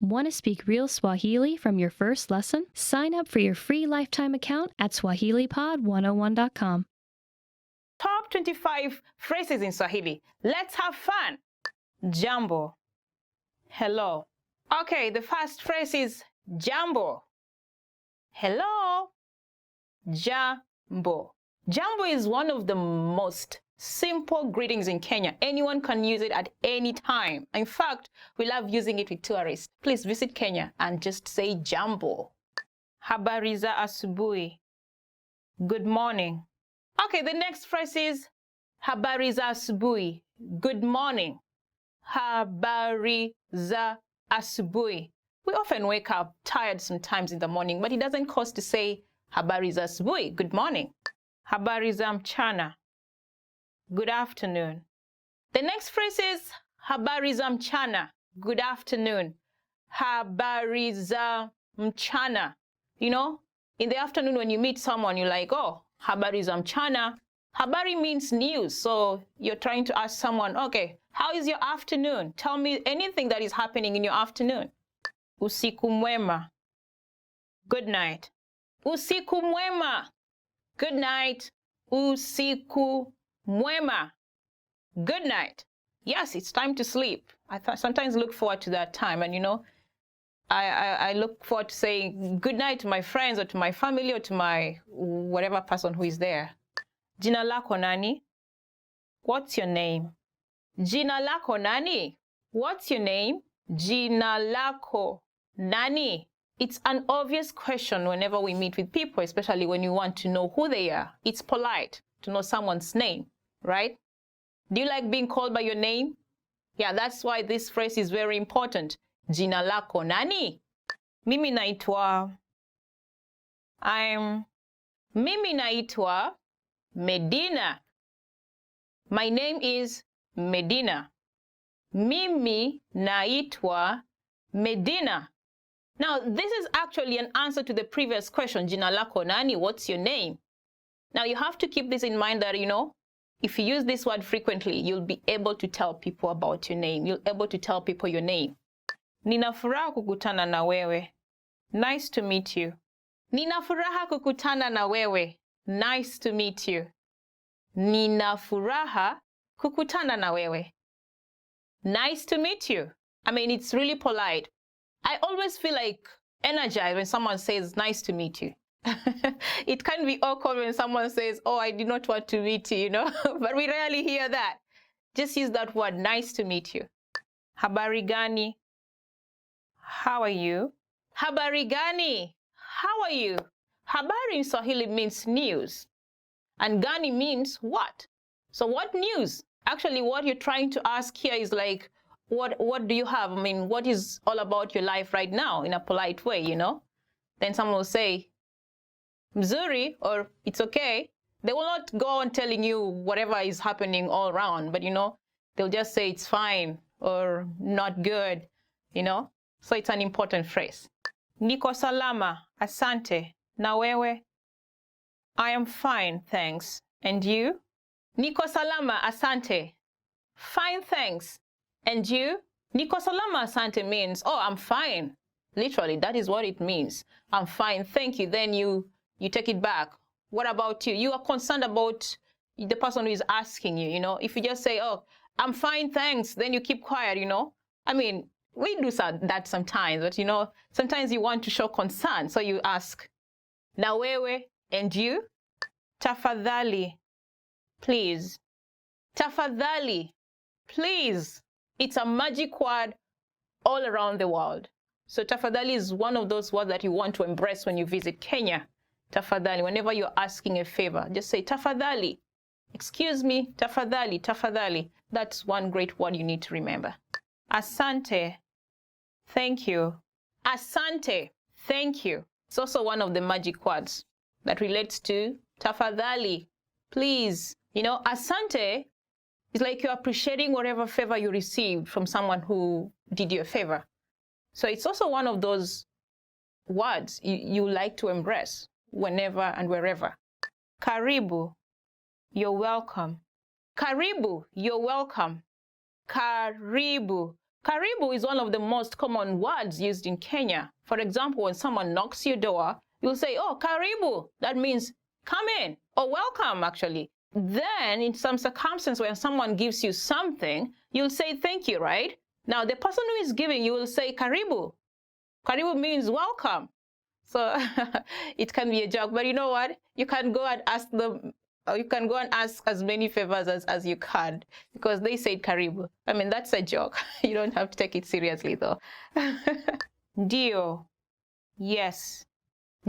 Want to speak real Swahili from your first lesson? Sign up for your free lifetime account at SwahiliPod101.com. Top 25 phrases in Swahili. Let's have fun. Jambo. Hello. Okay, the first phrase is Jambo. Hello. Jambo. Jambo is one of the most simple greetings in Kenya. Anyone can use it at any time. In fact, we love using it with tourists. Please visit Kenya and just say Jambo. Habari za asubuhi. Good morning. Okay, the next phrase is Habari za asubuhi. Good morning. Habari za asubuhi. We often wake up tired sometimes in the morning, but it doesn't cost to say Habari za asubuhi. Good morning. Habari za mchana. Good afternoon. The next phrase is Habari za mchana. Good afternoon. Habari za mchana. You know, in the afternoon when you meet someone, you're like, oh, Habari za mchana. Habari means news. So you're trying to ask someone, okay, how is your afternoon? Tell me anything that is happening in your afternoon. Usiku mwema. Good night. Usiku mwema. Good night. Usiku mwema. Good night. Yes, it's time to sleep. I sometimes look forward to that time. And, you know, I look forward to saying good night to my friends or to my family or to my whatever person who is there. Jina lako nani? What's your name? Jina lako nani? What's your name? Jina lako nani? It's an obvious question whenever we meet with people, especially when you want to know who they are. It's polite to know someone's name, right? Do you like being called by your name? Yeah, that's why this phrase is very important. Jina lako nani? Mimi naitwa Medina. My name is Medina. Mimi naitwa Medina. Now, this is actually an answer to the previous question, Jina lako nani? What's your name? Now, you have to keep this in mind that, you know, if you use this word frequently, you'll be able to tell people about your name. You'll be able to tell people your name. Nina furaha kukutana na wewe. Nice to meet you. Nina furaha kukutana na wewe. Nice to meet you. Nina furaha kukutana na wewe. Nice to meet you. I mean, it's really polite. I always feel like energized when someone says, nice to meet you. It can be awkward when someone says, oh, I did not want to meet you, you know, but we rarely hear that. Just use that word, nice to meet you. Habari gani? How are you? Habari gani? How are you? Habari in Swahili means news. And gani means what? So what news? Actually, what you're trying to ask here is like, what do you have? I mean, what is all about your life right now in a polite way, you know? Then someone will say, mzuri, or it's okay. They will not go on telling you whatever is happening all around, but, you know, they'll just say it's fine or not good, you know? So it's an important phrase. Niko salama, asante, na wewe? I am fine, thanks. And you? Niko salama, asante. Fine, thanks. And you? Niko salama, asante means, oh, I'm fine. Literally, that is what it means. I'm fine, thank you. Then you take it back. What about you? You are concerned about the person who is asking you, you know? If you just say, oh, I'm fine, thanks, then you keep quiet, you know? I mean, we do that sometimes, but, you know, sometimes you want to show concern, so you ask, na wewe, and you? Tafadali, please. Tafadali, please. It's a magic word all around the world. So tafadali is one of those words that you want to embrace when you visit Kenya. Tafadali, whenever you're asking a favor, just say tafadali. Excuse me, tafadali, tafadali. That's one great word you need to remember. Asante, thank you. Asante, thank you. It's also one of the magic words that relates to tafadali, please. You know, asante is like you're appreciating whatever favor you received from someone who did you a favor. So it's also one of those words you like to embrace whenever and wherever. Caribou, you're welcome. Caribou, you're welcome. Caribou. Caribou is one of the most common words used in Kenya. For example, when someone knocks your door, you'll say, oh, Caribou. That means come in, or welcome, actually. Then, in some circumstance when someone gives you something, you'll say thank you, right? Now, the person who is giving, you will say Caribou. Caribou means welcome. So it can be a joke, but you know what? You can go and ask them, or you can go and ask as many favors as you can, because they said Caribou. I mean, that's a joke. You don't have to take it seriously, though. Dio. Yes.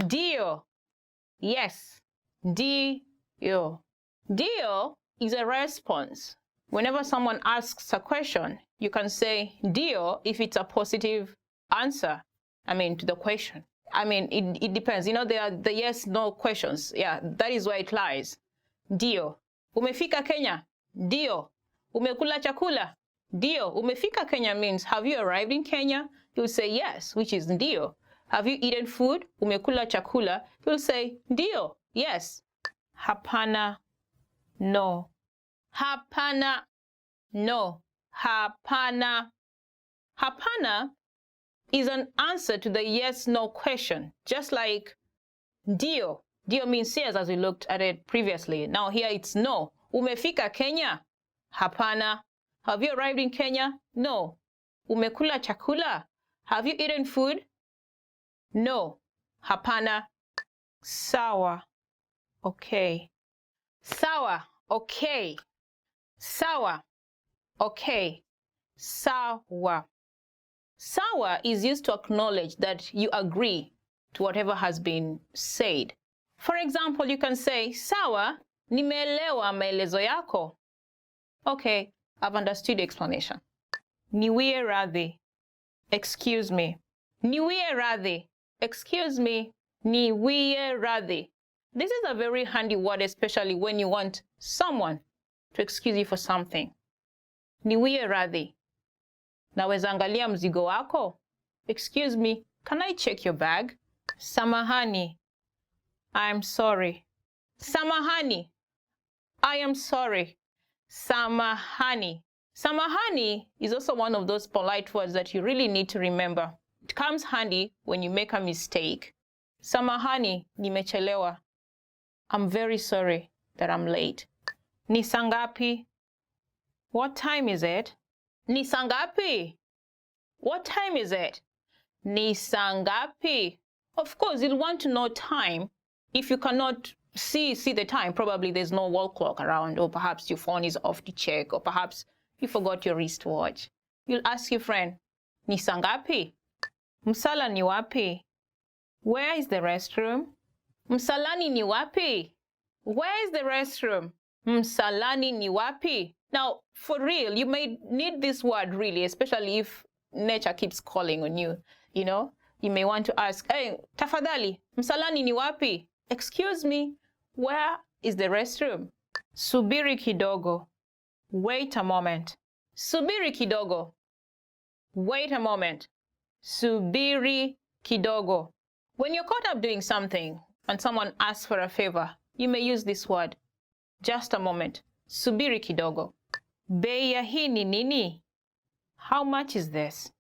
Dio. Yes. Dio. Dio is a response. Whenever someone asks a question, you can say Dio if it's a positive answer, to the question. It depends. You know, there are the yes, no questions. Yeah, that is where it lies. Dio. Umefika Kenya? Dio. Umekula chakula? Dio. Umefika Kenya means, have you arrived in Kenya? You'll say yes, which is Dio. Have you eaten food? Umekula chakula? You'll say Dio, yes. Hapana, no. Hapana, no. Hapana. Hapana is an answer to the yes-no question, just like Dio. Dio means yes, as we looked at it previously. Now here it's no. Umefika Kenya? Hapana. Have you arrived in Kenya? No. Umekula chakula? Have you eaten food? No. Hapana. Sawa. Okay. Sawa. Okay. Sawa. Okay. Sawa. Sawa is used to acknowledge that you agree to whatever has been said. For example, you can say, Sawa, nimeelewa maelezo yako. Okay, I've understood the explanation. Niwie radhi. Excuse me. Niwie radhi. Excuse me. Niwie radhi. This is a very handy word, especially when you want someone to excuse you for something. Niwie radhi. Naweza angalia mzigo wako? Excuse me, can I check your bag? Samahani. I'm sorry. Samahani. I am sorry. Samahani. Samahani is also one of those polite words that you really need to remember. It comes handy when you make a mistake. Samahani, nimechelewa. I'm very sorry that I'm late. Nisangapi. What time is it? Nisangapi. What time is it? Nisangapi. Of course, you'll want to know time. If you cannot see the time, probably there's no wall clock around, or perhaps your phone is off to check, or perhaps you forgot your wristwatch. You'll ask your friend, Nisangapi? Msalani ni wapi? Where is the restroom? Msalani ni wapi? Where is the restroom? Msalani ni wapi? Now, for real, you may need this word really, especially if nature keeps calling on you. You know, you may want to ask, hey, Tafadali, Msalani ni wapi? Excuse me, where is the restroom? Subiri kidogo. Wait a moment. Subiri kidogo. Wait a moment. Subiri kidogo. When you're caught up doing something and someone asks for a favor, you may use this word. Just a moment. Subiri kidogo. Bei ya hii ni nini? How much is this?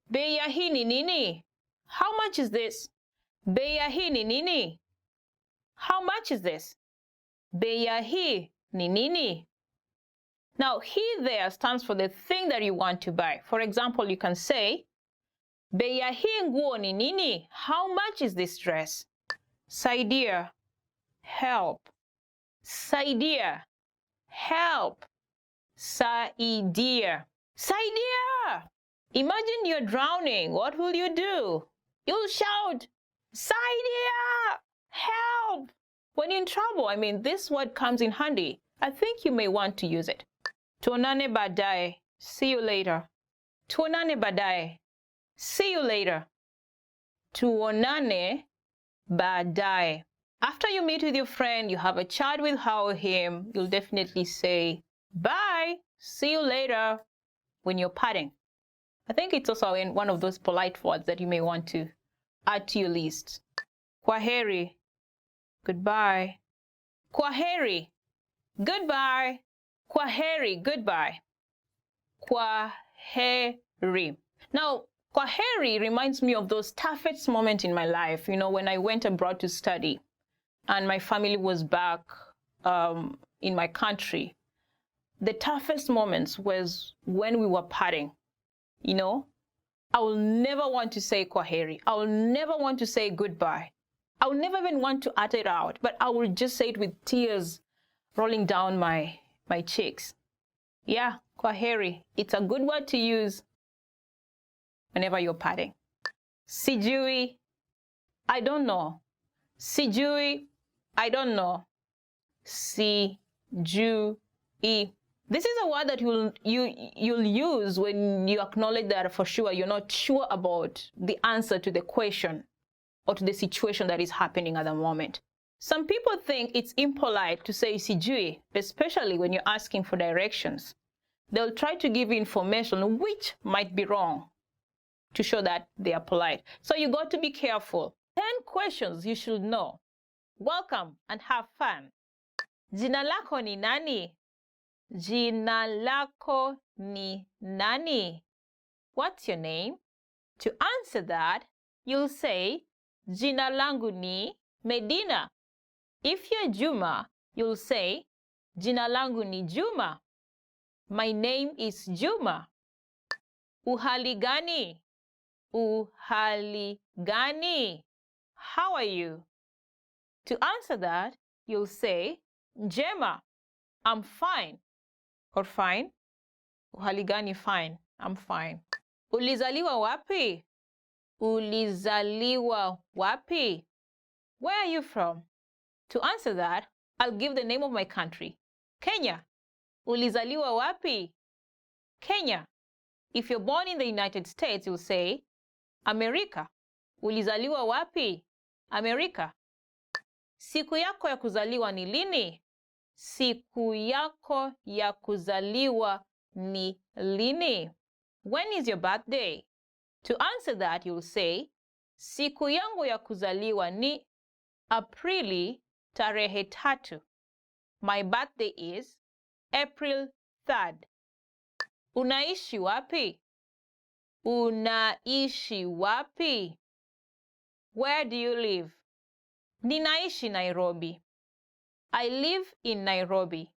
Bei ya hii ni nini? How much is this? Bei ya hii ni nini? How much is this? Bei ya hii ni nini? Now, he there stands for the thing that you want to buy. For example, you can say, Bei ya hii nguo ni nini? How much is this dress? Saidia. Help. Saidia. Help. Saidia. Saidia! Imagine you're drowning. What will you do? You'll shout, Saidia! Help! When you're in trouble, this word comes in handy. I think you may want to use it. Tuonane baadaye. See you later. Tuonane baadaye. See you later. Tuonane baadaye. After you meet with your friend, you have a chat with her or him, you'll definitely say, bye, see you later, when you're parting. I think it's also one of those polite words that you may want to add to your list. Kwaheri, goodbye. Kwaheri, goodbye. Kwaheri, goodbye. Kwaheri. kwaheri. Now, kwaheri reminds me of those toughest moments in my life, when I went abroad to study and my family was back in my country. The toughest moments was when we were parting. I will never want to say kwaheri. I will never want to say goodbye. I will never even want to utter it out, but I will just say it with tears rolling down my cheeks. Yeah, kwaheri. It's a good word to use whenever you're parting. Sijui, I don't know. Sijui, I don't know. Sijui. This is a word that you'll use when you acknowledge that for sure you're not sure about the answer to the question or to the situation that is happening at the moment. Some people think it's impolite to say sijui, especially when you're asking for directions. They'll try to give you information which might be wrong to show that they are polite. So you got to be careful. 10 questions you should know. Welcome and have fun. Jina lako ni nani? Jina lako ni nani? What's your name? To answer that, you'll say, Jina langu ni Medina. If you're Juma, you'll say, Jina langu ni Juma. My name is Juma. Uhali gani? Uhali gani? How are you? To answer that, you'll say, Njema. I'm fine. Or fine. Uhali gani? Fine. I'm fine. Ulizaliwa wapi? Ulizaliwa wapi? Where are you from? To answer that, I'll give the name of my country. Kenya. Ulizaliwa wapi? Kenya. If you're born in the United States, you'll say, America. Ulizaliwa wapi? America. Siku yako ya kuzaliwa ni lini? Siku yako ya kuzaliwa ni lini? When is your birthday? To answer that, you'll say, siku yangu ya kuzaliwa ni Aprili tarehe 3. My birthday is April 3rd. Unaishi wapi? Unaishi wapi? Where do you live? Ninaishi Nairobi. I live in Nairobi.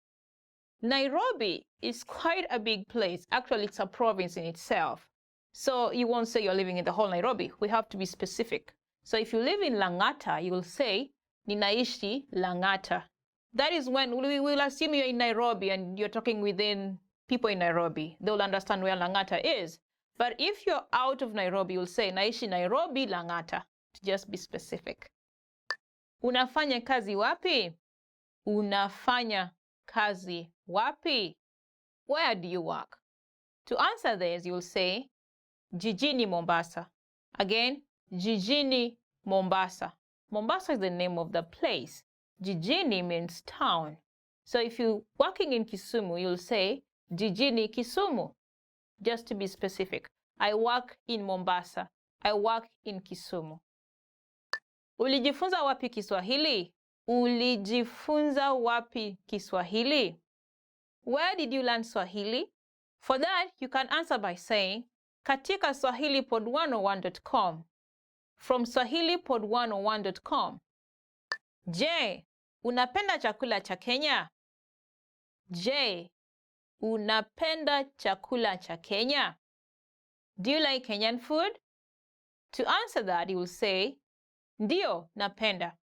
Nairobi is quite a big place. Actually, it's a province in itself. So you won't say you're living in the whole Nairobi. We have to be specific. So if you live in Langata, you will say, Ninaishi Langata. That is when we will assume you're in Nairobi and you're talking within people in Nairobi. They'll understand where Langata is. But if you're out of Nairobi, you'll say, Naishi Nairobi Langata, to just be specific. Unafanya kazi wapi? Unafanya kazi wapi? Where do you work? To answer this, you'll say, Jijini Mombasa. Again, Jijini Mombasa. Mombasa is the name of the place. Jijini means town. So if you're working in Kisumu, you'll say, Jijini Kisumu. Just to be specific. I work in Mombasa. I work in Kisumu. Ulijifunza wapi Kiswahili? Ulijifunza wapi Kiswahili? Where did you learn Swahili? For that, you can answer by saying, katika swahilipod101.com. From swahilipod101.com. Je, unapenda chakula cha Kenya? Je, unapenda chakula cha Kenya? Do you like Kenyan food? To answer that, you will say, Ndio, napenda.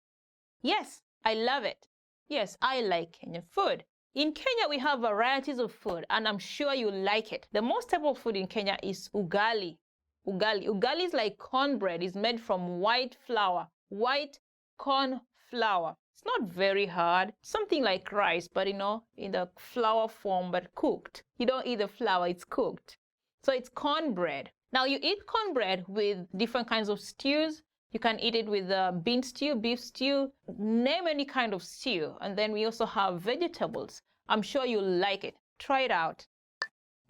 Yes, I love it. Yes, I like Kenyan food. In Kenya, we have varieties of food, and I'm sure you like it. The most staple food in Kenya is ugali. Ugali is like cornbread. It's made from white flour, white corn flour. It's not very hard. Something like rice, but in the flour form, but cooked. You don't eat the flour, it's cooked. So it's cornbread. Now you eat cornbread with different kinds of stews. You can eat it with bean stew, beef stew, name any kind of stew. And then we also have vegetables. I'm sure you'll like it. Try it out.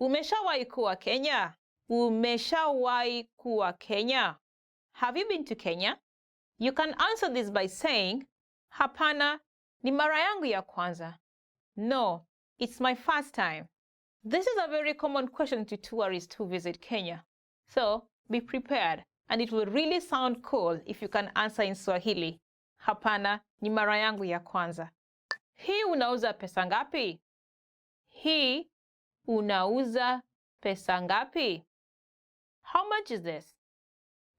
Umeshawahi kuwa Kenya? Umeshawahi kuwa Kenya? Have you been to Kenya? You can answer this by saying, Hapana, ni mara yangu ya kwanza. No, it's my first time. This is a very common question to tourists who visit Kenya. So be prepared, and it will really sound cool if you can answer in Swahili. Hapana ni mara yangu ya kwanza. Hii unauza pesa ngapi? Hii unauza pesa ngapi? How much is this?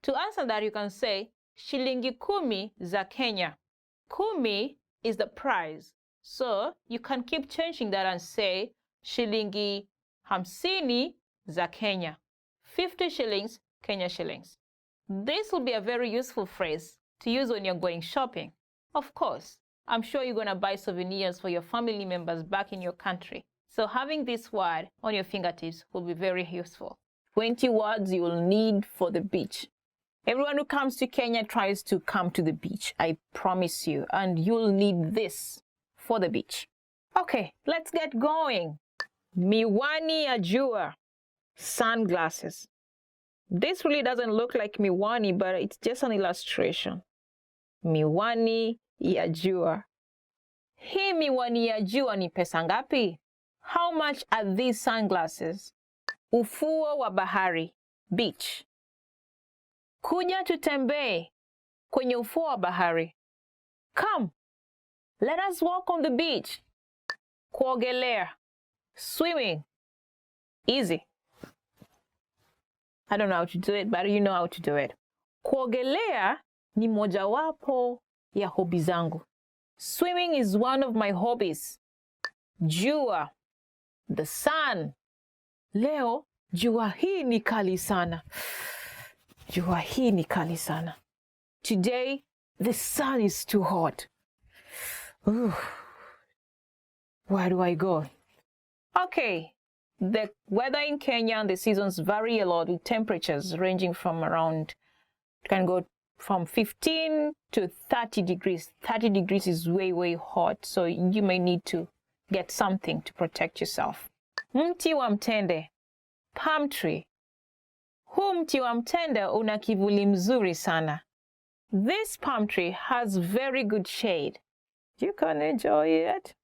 To answer that, you can say shilingi kumi za Kenya. Kumi is the price. So you can keep changing that and say shilingi hamsini za Kenya. 50 shillings, Kenya shillings. This will be a very useful phrase to use when you're going shopping. Of course, I'm sure you're going to buy souvenirs for your family members back in your country. So having this word on your fingertips will be very useful. 20 words you will need for the beach. Everyone who comes to Kenya tries to come to the beach, I promise you, and you'll need this for the beach. Okay, let's get going. Miwani ya jua, sunglasses. This really doesn't look like miwani, but it's just an illustration. Miwani ya jua. Hii miwani ya jua ni pesa ngapi? How much are these sunglasses? Ufuo wa bahari, beach. Kuja tutembee kwenye ufuo wa bahari. Come, let us walk on the beach. Kuogelea, swimming. Easy. I don't know how to do it, but you know how to do it. Kuogelea ni mojawapo ya hobi zangu. Swimming is one of my hobbies. Jua, the sun. Leo, jua hii ni kali sana. Jua hii ni kali sana. Today, the sun is too hot. Ooh. Where do I go? Okay, the weather in Kenya and the seasons vary a lot with temperatures ranging from around, it can go from 15 to 30 degrees. 30 degrees is way, way hot, so you may need to get something to protect yourself. Mti wa mtende, palm tree. Huu mti wa mtende una kivuli mzuri sana. This palm tree has very good shade. You can enjoy it.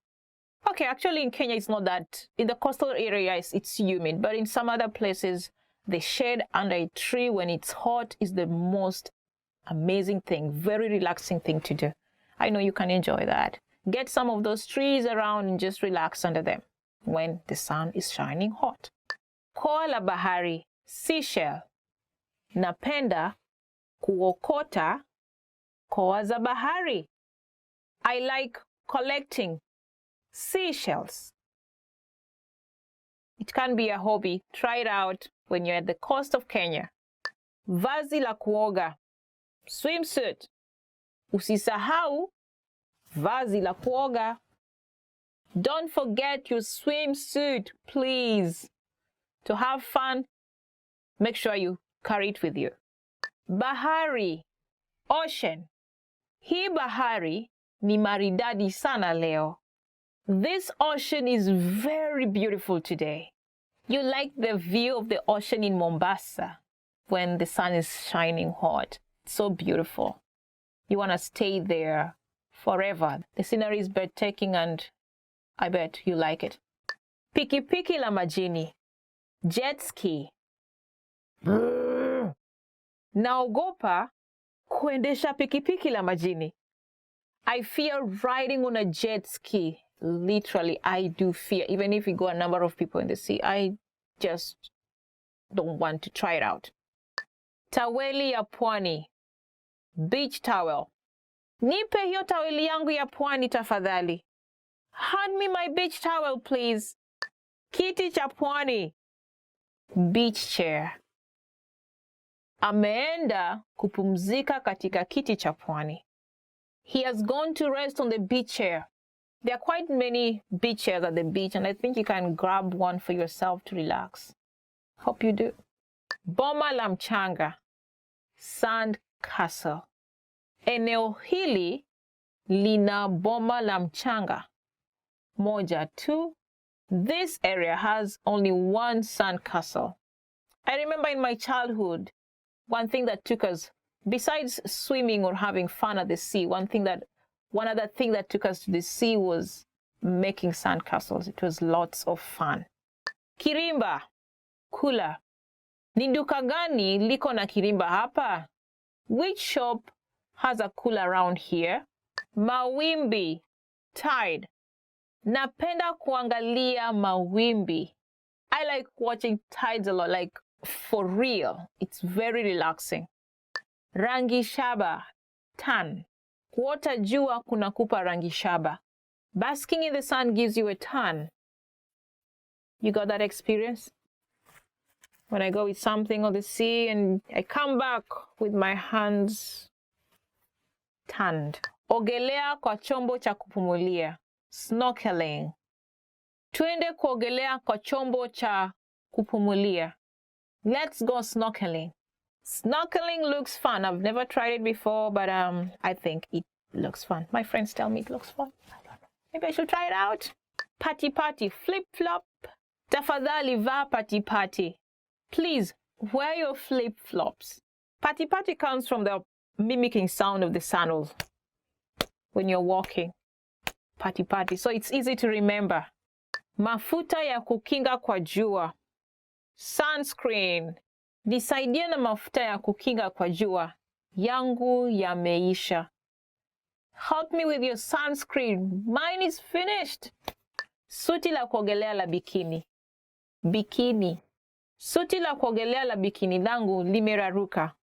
Okay, actually in Kenya it's not that. In the coastal areas it's humid, but in some other places the shade under a tree when it's hot is the most amazing thing, very relaxing thing to do. I know you can enjoy that. Get some of those trees around and just relax under them when the sun is shining hot. Koa la bahari, seashell. Napenda kuokota koa za bahari. I like collecting seashells. It can be a hobby. Try it out when you're at the coast of Kenya. Vazi la kuoga, swimsuit. Usisahau vazi la kuoga. Don't forget your swimsuit, please. To have fun, make sure you carry it with you. Bahari, ocean. Hii bahari ni maridadi sana leo. This ocean is very beautiful today. You like the view of the ocean in Mombasa when the sun is shining hot. It's so beautiful. You want to stay there forever. The scenery is breathtaking and I bet you like it. Pikipiki la majini, Jetski. Naogopa kuendesha pikipiki la majini. I fear riding on a jet ski. Literally, I do fear. Even if we go a number of people in the sea, I just don't want to try it out. Taweli ya pwani, beach towel. Nipe hiyo taweli yangu ya pwani tafadhali. Hand me my beach towel, please. Kiti cha pwani, beach chair. Ameenda kupumzika katika kiti cha pwani. He has gone to rest on the beach chair. There are quite many beach chairs at the beach, and I think you can grab one for yourself to relax. Hope you do. Boma la mchanga, Sandcastle. Eneo hili lina boma la mchanga. Moja tu. This area has only one sandcastle. I remember in my childhood, one thing that took us, besides swimming or having fun at the sea, one other thing that took us to the sea was making sandcastles. It was lots of fun. Kirimba, kula. Ni duka gani liko na kirimba hapa? Which shop has a cooler around here? Mawimbi, tide. Napenda kuangalia mawimbi. I like watching tides a lot, like for real. It's very relaxing. Rangi shaba, tan. Kuota jua kunakupa rangi shaba. Basking in the sun gives you a tan. You got that experience? When I go with something on the sea and I come back with my hands tanned. Ogelea kwa chombo cha kupumulia. Snorkeling. Twende kuogelea kwa chombo cha kupumulia. Let's go snorkeling. Snorkeling looks fun. I've never tried it before, but I think it looks fun. My friends tell me it looks fun. I don't know. Maybe I should try it out. Party party, flip-flop. Tafadali va party party. Please, wear your flip-flops. Party party comes from the mimicking sound of the sandals when you're walking. Party party. So it's easy to remember. Mafuta ya kukinga kwa jua. Sunscreen. Nisaidie na mafuta ya kukinga kwa jua. Yangu yameisha. Help me with your sunscreen. Mine is finished. Suti la kuogelea la bikini. Bikini. Suti la kuogelea la bikini langu limeraruka.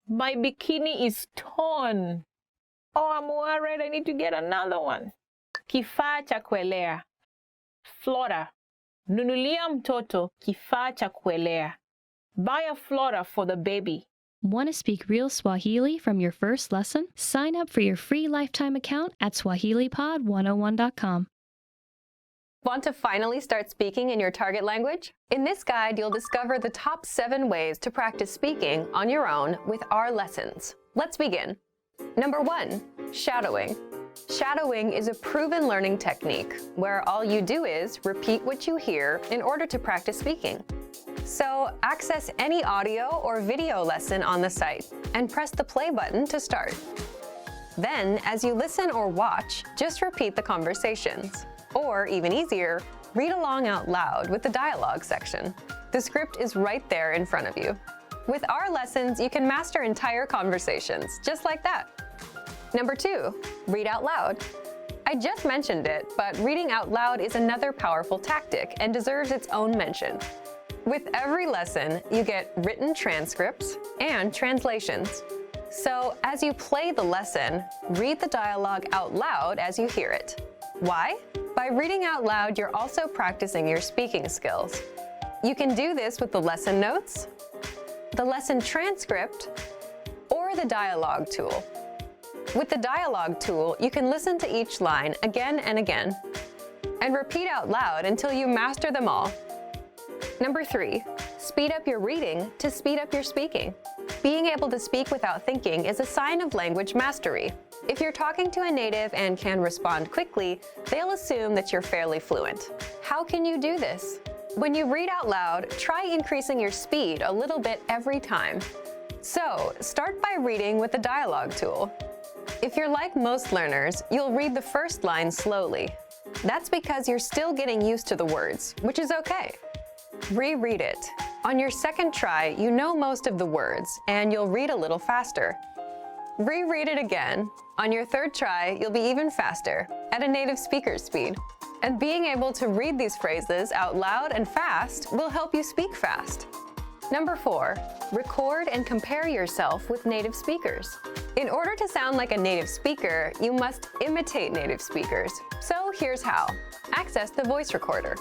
My bikini is torn. Oh, I'm worried. I need to get another one. Kifaa cha kuelea. Flora. Nunulia mtoto kifaa cha kuelea. Buy a flora for the baby. Want to speak real Swahili from your first lesson? Sign up for your free lifetime account at SwahiliPod101.com. Want to finally start speaking in your target language? In this guide, you'll discover the top 7 ways to practice speaking on your own with our lessons. Let's begin. Number 1, shadowing. Shadowing is a proven learning technique where all you do is repeat what you hear in order to practice speaking. So access any audio or video lesson on the site and press the play button to start. Then, as you listen or watch, just repeat the conversations. Or, even easier, read along out loud with the dialogue section. The script is right there in front of you. With our lessons, you can master entire conversations, just like that. Number 2, read out loud. I just mentioned it, but reading out loud is another powerful tactic and deserves its own mention. With every lesson, you get written transcripts and translations. So, as you play the lesson, read the dialogue out loud as you hear it. Why? By reading out loud, you're also practicing your speaking skills. You can do this with the lesson notes, the lesson transcript, or the dialogue tool. With the dialogue tool, you can listen to each line again and again, and repeat out loud until you master them all. Number 3, speed up your reading to speed up your speaking. Being able to speak without thinking is a sign of language mastery. If you're talking to a native and can respond quickly, they'll assume that you're fairly fluent. How can you do this? When you read out loud, try increasing your speed a little bit every time. So, start by reading with the dialogue tool. If you're like most learners, you'll read the first line slowly. That's because you're still getting used to the words, which is okay. Reread it. On your second try, you know most of the words, and you'll read a little faster. Reread it again. On your third try, you'll be even faster, at a native speaker's speed. And being able to read these phrases out loud and fast will help you speak fast. Number 4, record and compare yourself with native speakers. In order to sound like a native speaker, you must imitate native speakers. So here's how. Access the voice recorder,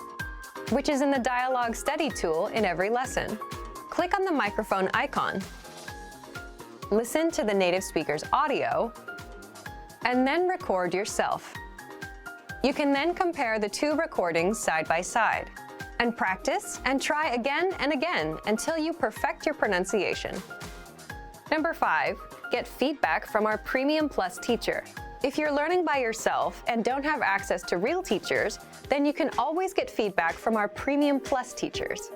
which is in the dialogue study tool in every lesson. Click on the microphone icon. Listen to the native speaker's audio, and then record yourself. You can then compare the 2 recordings side by side, and practice and try again and again until you perfect your pronunciation. Number 5, get feedback from our Premium Plus teacher. If you're learning by yourself and don't have access to real teachers, then you can always get feedback from our Premium Plus teachers.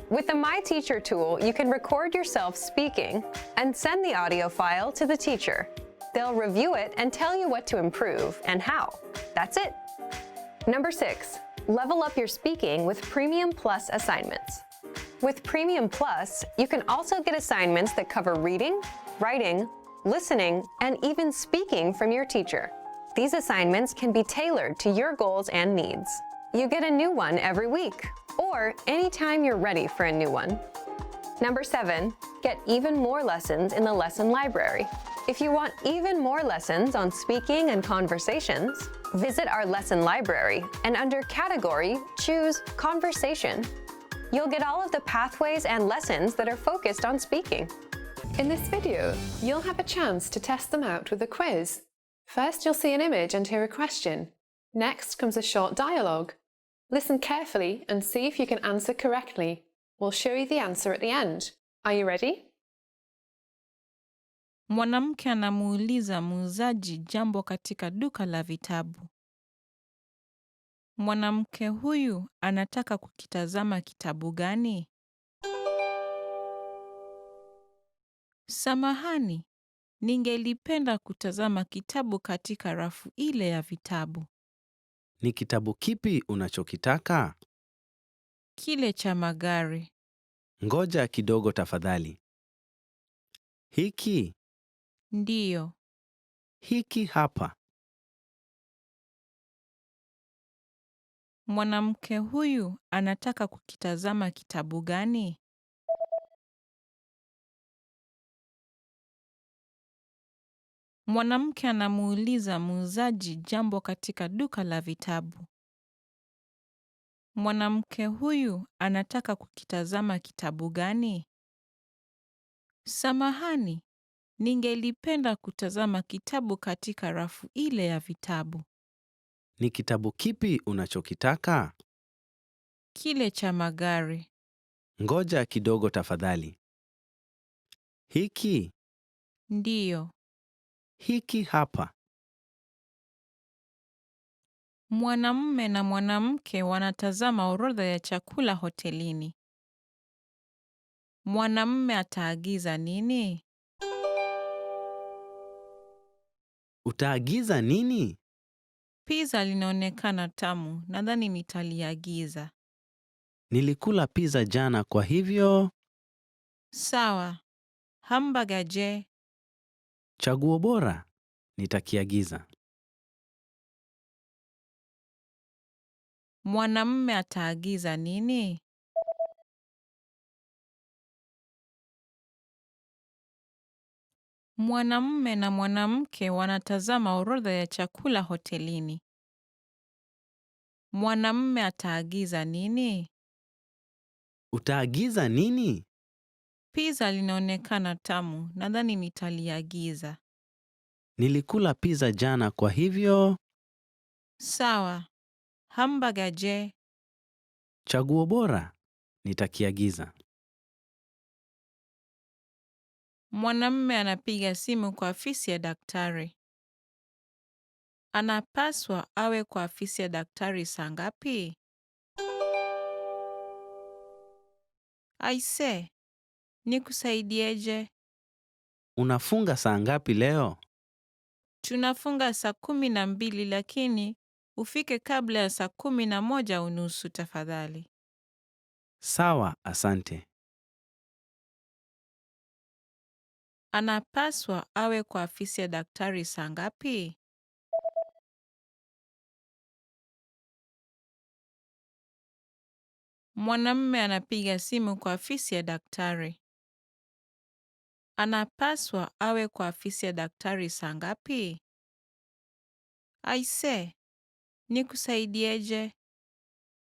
With the My Teacher tool, you can record yourself speaking and send the audio file to the teacher. They'll review it and tell you what to improve and how. That's it. Number 6, Level up your speaking with Premium Plus assignments. With Premium Plus, you can also get assignments that cover reading, writing, listening, and even speaking from your teacher. These assignments can be tailored to your goals and needs. You get a new one every week, or anytime you're ready for a new one. Number 7, get even more lessons in the lesson library. If you want even more lessons on speaking and conversations, visit our lesson library and under Category, choose Conversation. You'll get all of the pathways and lessons that are focused on speaking. In this video, you'll have a chance to test them out with a quiz. First, you'll see an image and hear a question. Next comes a short dialogue. Listen carefully and see if you can answer correctly. We'll show you the answer at the end. Are you ready? Mwanamke anamuuliza muuzaji jambo katika duka la vitabu. Mwanamke huyu anataka kukitazama kitabu gani? Samahani, ningelipenda kutazama kitabu katika rafu ile ya vitabu. Ni kitabu kipi unachokitaka? Kile cha magari. Ngoja kidogo tafadhali. Hiki? Ndiyo. Hiki hapa. Mwanamke huyu anataka kukitazama kitabu gani? Mwanamke anamuuliza muuzaji jambo katika duka la vitabu. Mwanamke huyu anataka kukitazama kitabu gani? Samahani, ningelipenda kutazama kitabu katika rafu ile ya vitabu. Ni kitabu kipi unachokitaka? Kile cha magari. Ngoja kidogo tafadhali. Hiki? Ndiyo. Hiki hapa. Mwanamume na mwanamke wanatazama orodha ya chakula hotelini. Mwanamume ataagiza nini? Utaagiza nini? Pizza linaonekana tamu, nadhani nitaliagiza. Nilikula pizza jana kwa hivyo. Sawa. Hamburger je? Chaguo bora. Nitakiagiza. Mwanamume ataagiza nini? Mwanamume na mwanamke wanatazama orodha ya chakula hotelini. Mwanamume ataagiza nini? Utaagiza nini? Pizza linaonekana tamu, nadhani nitaliagiza. Nilikula pizza jana kwa hivyo. Sawa. Hamburger je? Chaguo bora. Nitakiagiza. Mwanamume anapiga simu kwa afisi ya daktari. Anapaswa awe kwa afisi ya daktari saa ngapi? Aise, nikusaidieje? Unafunga saa ngapi leo? Tunafunga saa 12 lakini ufike kabla ya saa 11:30 tafadhali. Sawa, asante. Anapaswa awe kwa afisi ya daktari saa ngapi? Mwanamume anapiga simu kwa afisi ya daktari. Anapaswa awe kwa afisi ya daktari saa ngapi? Aise, nikusaidieje?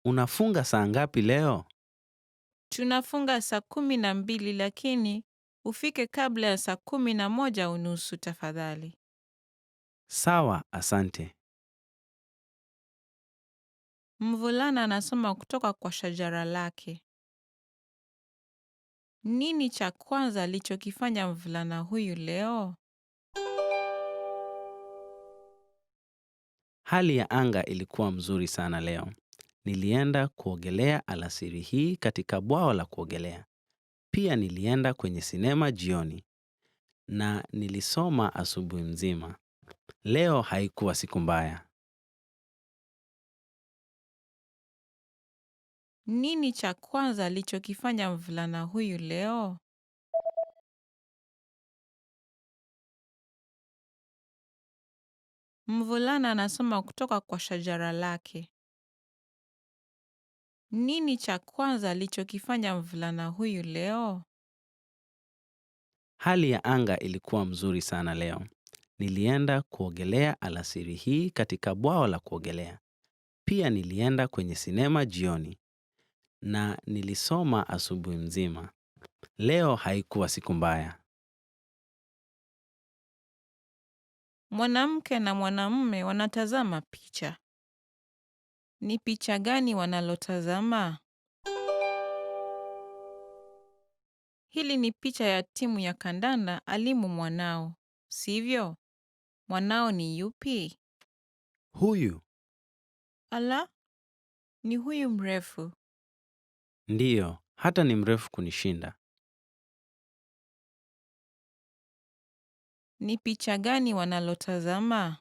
Unafunga saa ngapi leo? Tunafunga saa 12 lakini ufike kabla ya saa 11:30 tafadhali. Sawa, asante. Mvulana anasoma kutoka kwa shajara lake. Nini cha kwanza alichokifanya mvulana huyu leo? Hali ya anga ilikuwa mzuri sana leo. Nilienda kuogelea alasiri hii katika bwawa la kuogelea. Pia nilienda kwenye sinema jioni. Na nilisoma asubuhi mzima. Leo haikuwa siku mbaya. Nini cha kwanza alichokifanya mvulana huyu leo? Mvulana anasoma kutoka kwa shajara lake. Nini cha kwanza alichokifanya mvulana huyu leo? Hali ya anga ilikuwa mzuri sana leo. Nilienda kuogelea alasiri hii katika bwawa la kuogelea. Pia nilienda kwenye sinema jioni. Na nilisoma asubuhi mzima. Leo haikuwa siku mbaya. Mwanamke na mwanamume wanatazama picha. Ni picha gani wanalotazama? Hili ni picha ya timu ya kandanda alimu mwanao, sivyo? Mwanao ni yupi? Huyu Ala, ni huyu mrefu. ndiyo, hata ni mrefu kunishinda. Ni picha gani wanalotazama?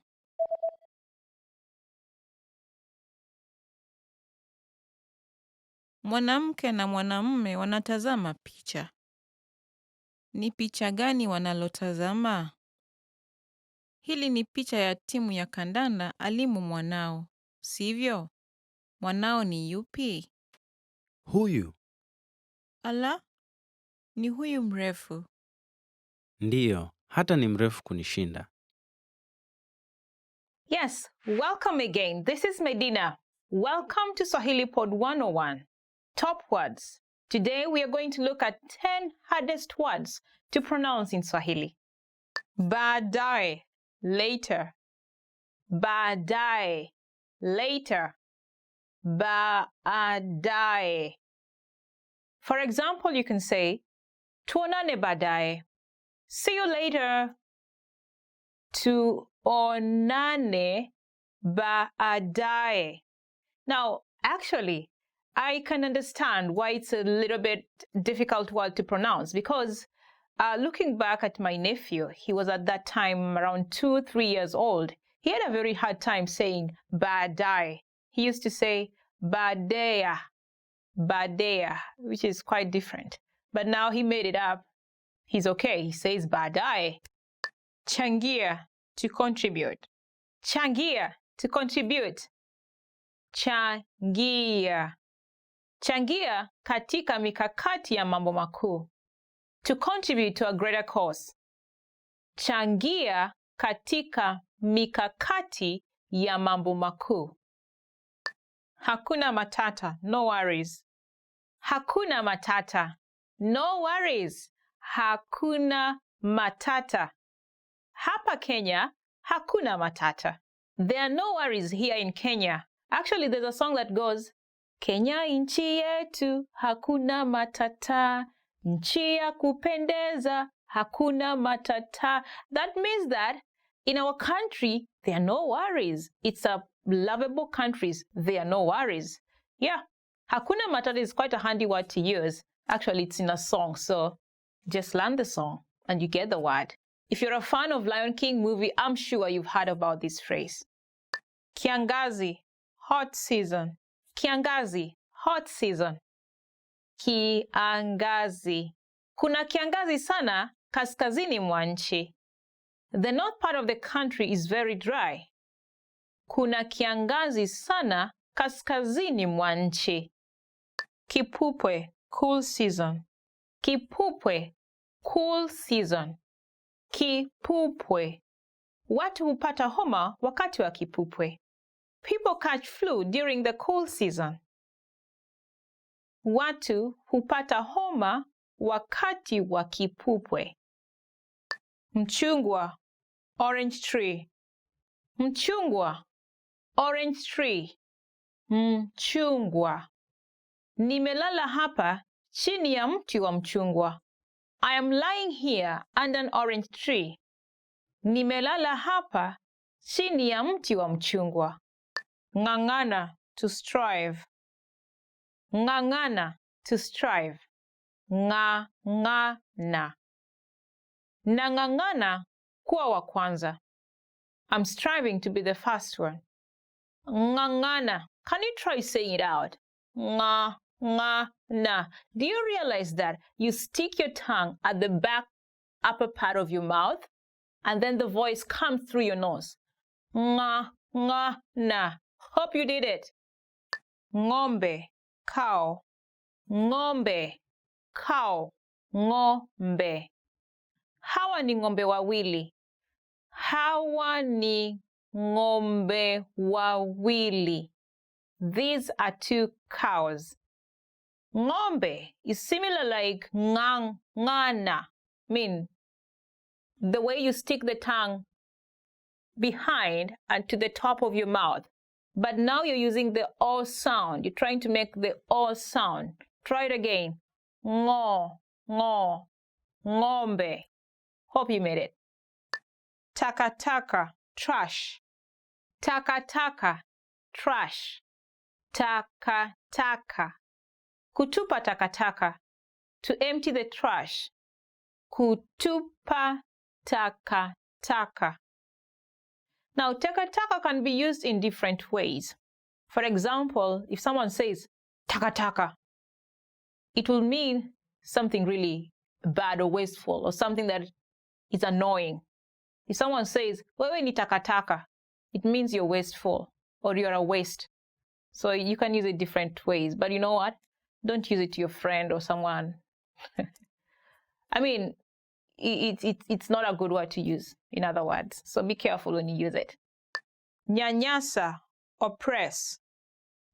Mwanamke na mwanamume wanatazama picha. Ni picha gani wanalotazama? Hili ni picha ya timu ya kandanda alimu mwanao, sivyo? Mwanao ni yupi? Huyu Ala, ni huyu mrefu. ndiyo, hata ni mrefu kunishinda. Yes, welcome again. This is Medina. Welcome to Swahili Pod 101. Top words. Today we are going to look at 10 hardest words to pronounce in Swahili. Baadaye, later. Baadaye, later. Baadaye. For example, you can say, tuonane baadaye. See you later. Tuonane baadaye. Now, actually, I can understand why it's a little bit difficult word to pronounce because looking back at my nephew, he was at that time around 2-3 years old. He had a very hard time saying baadaye. He used to say badeya, badeya, which is quite different. But now he made it up. He's okay. He says baadaye. Changia, to contribute. Changia, to contribute. Changia. Changia katika mikakati ya mambo makuu. To contribute to a greater cause. Changia katika mikakati ya mambo makuu. Hakuna matata, no worries. Hakuna matata, no worries. Hakuna matata. Hapa Kenya, hakuna matata. There are no worries here in Kenya. Actually, there's a song that goes, Kenya nchi yetu, hakuna matata. Nchi ya kupendeza, hakuna matata. That means that in our country, there are no worries. It's a lovable country. There are no worries. Yeah, hakuna matata is quite a handy word to use. Actually, it's in a song, so just learn the song and you get the word. If you're a fan of Lion King movie, I'm sure you've heard about this phrase. Kiangazi, hot season. Kiangazi, hot season. Kiangazi. Kuna kiangazi sana kaskazini mwa nchi. The north part of the country is very dry. Kuna kiangazi sana kaskazini mwa nchi. Kipupwe, cool season. Kipupwe, cool season. Kipupwe. Watu hupata homa wakati wa kipupwe. People catch flu during the cool season. Watu hupata homa wakati wa kipupwe. Mchungwa, orange tree. Mchungwa, orange tree. Mchungwa. Nimelala hapa chini ya mti wa mchungwa. I am lying here under an orange tree. Nimelala hapa chini ya mti wa mchungwa. Ng'ang'ana, to strive. Ng'ang'ana, to strive. Ng'ang'ana. Nang'ang'ana kuwa wa kwanza. I'm striving to be the first one. Ng'ang'ana. Can you try saying it out? Ng'ang'ana. nga, na. Do you realize that you stick your tongue at the back upper part of your mouth, and then the voice comes through your nose? Nga, nga, na. Hope you did it. Ng'ombe, cow. Ng'ombe, cow. Ng'ombe. Hawa ni ng'ombe wawili. Hawa ni ng'ombe wawili. These are two cows. Ng'ombe is similar like ngang, ngana. Mean the way you stick the tongue behind and to the top of your mouth. But now you're using the O sound. You're trying to make the O sound. Try it again. Ngo, ngo, ng'ombe. Hope you made it. Taka taka, trash. Taka taka, trash. Taka taka. Kutupa takataka, to empty the trash. Kutupa takataka. Now, takataka can be used in different ways. For example, if someone says takataka, it will mean something really bad or wasteful or something that is annoying. If someone says wewe ni takataka, it means you're wasteful or you're a waste. So you can use it different ways. But you know what? Don't use it to your friend or someone. I mean, it's not a good word to use, in other words. So be careful when you use it. Nyanyasa, oppress.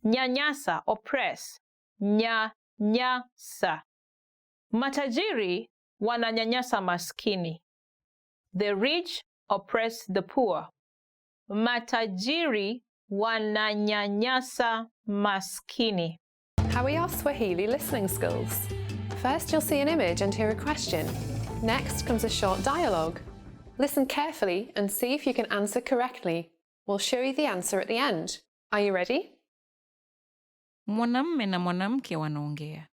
Nyanyasa, oppress. Nyanyasa. Matajiri wananyanyasa maskini. The rich oppress the poor. Matajiri wananyanyasa maskini. How are your Swahili listening skills? First, you'll see an image and hear a question. Next comes a short dialogue. Listen carefully and see if you can answer correctly. We'll show you the answer at the end. Are you ready? Mwanamume na mwanamke wanaongea.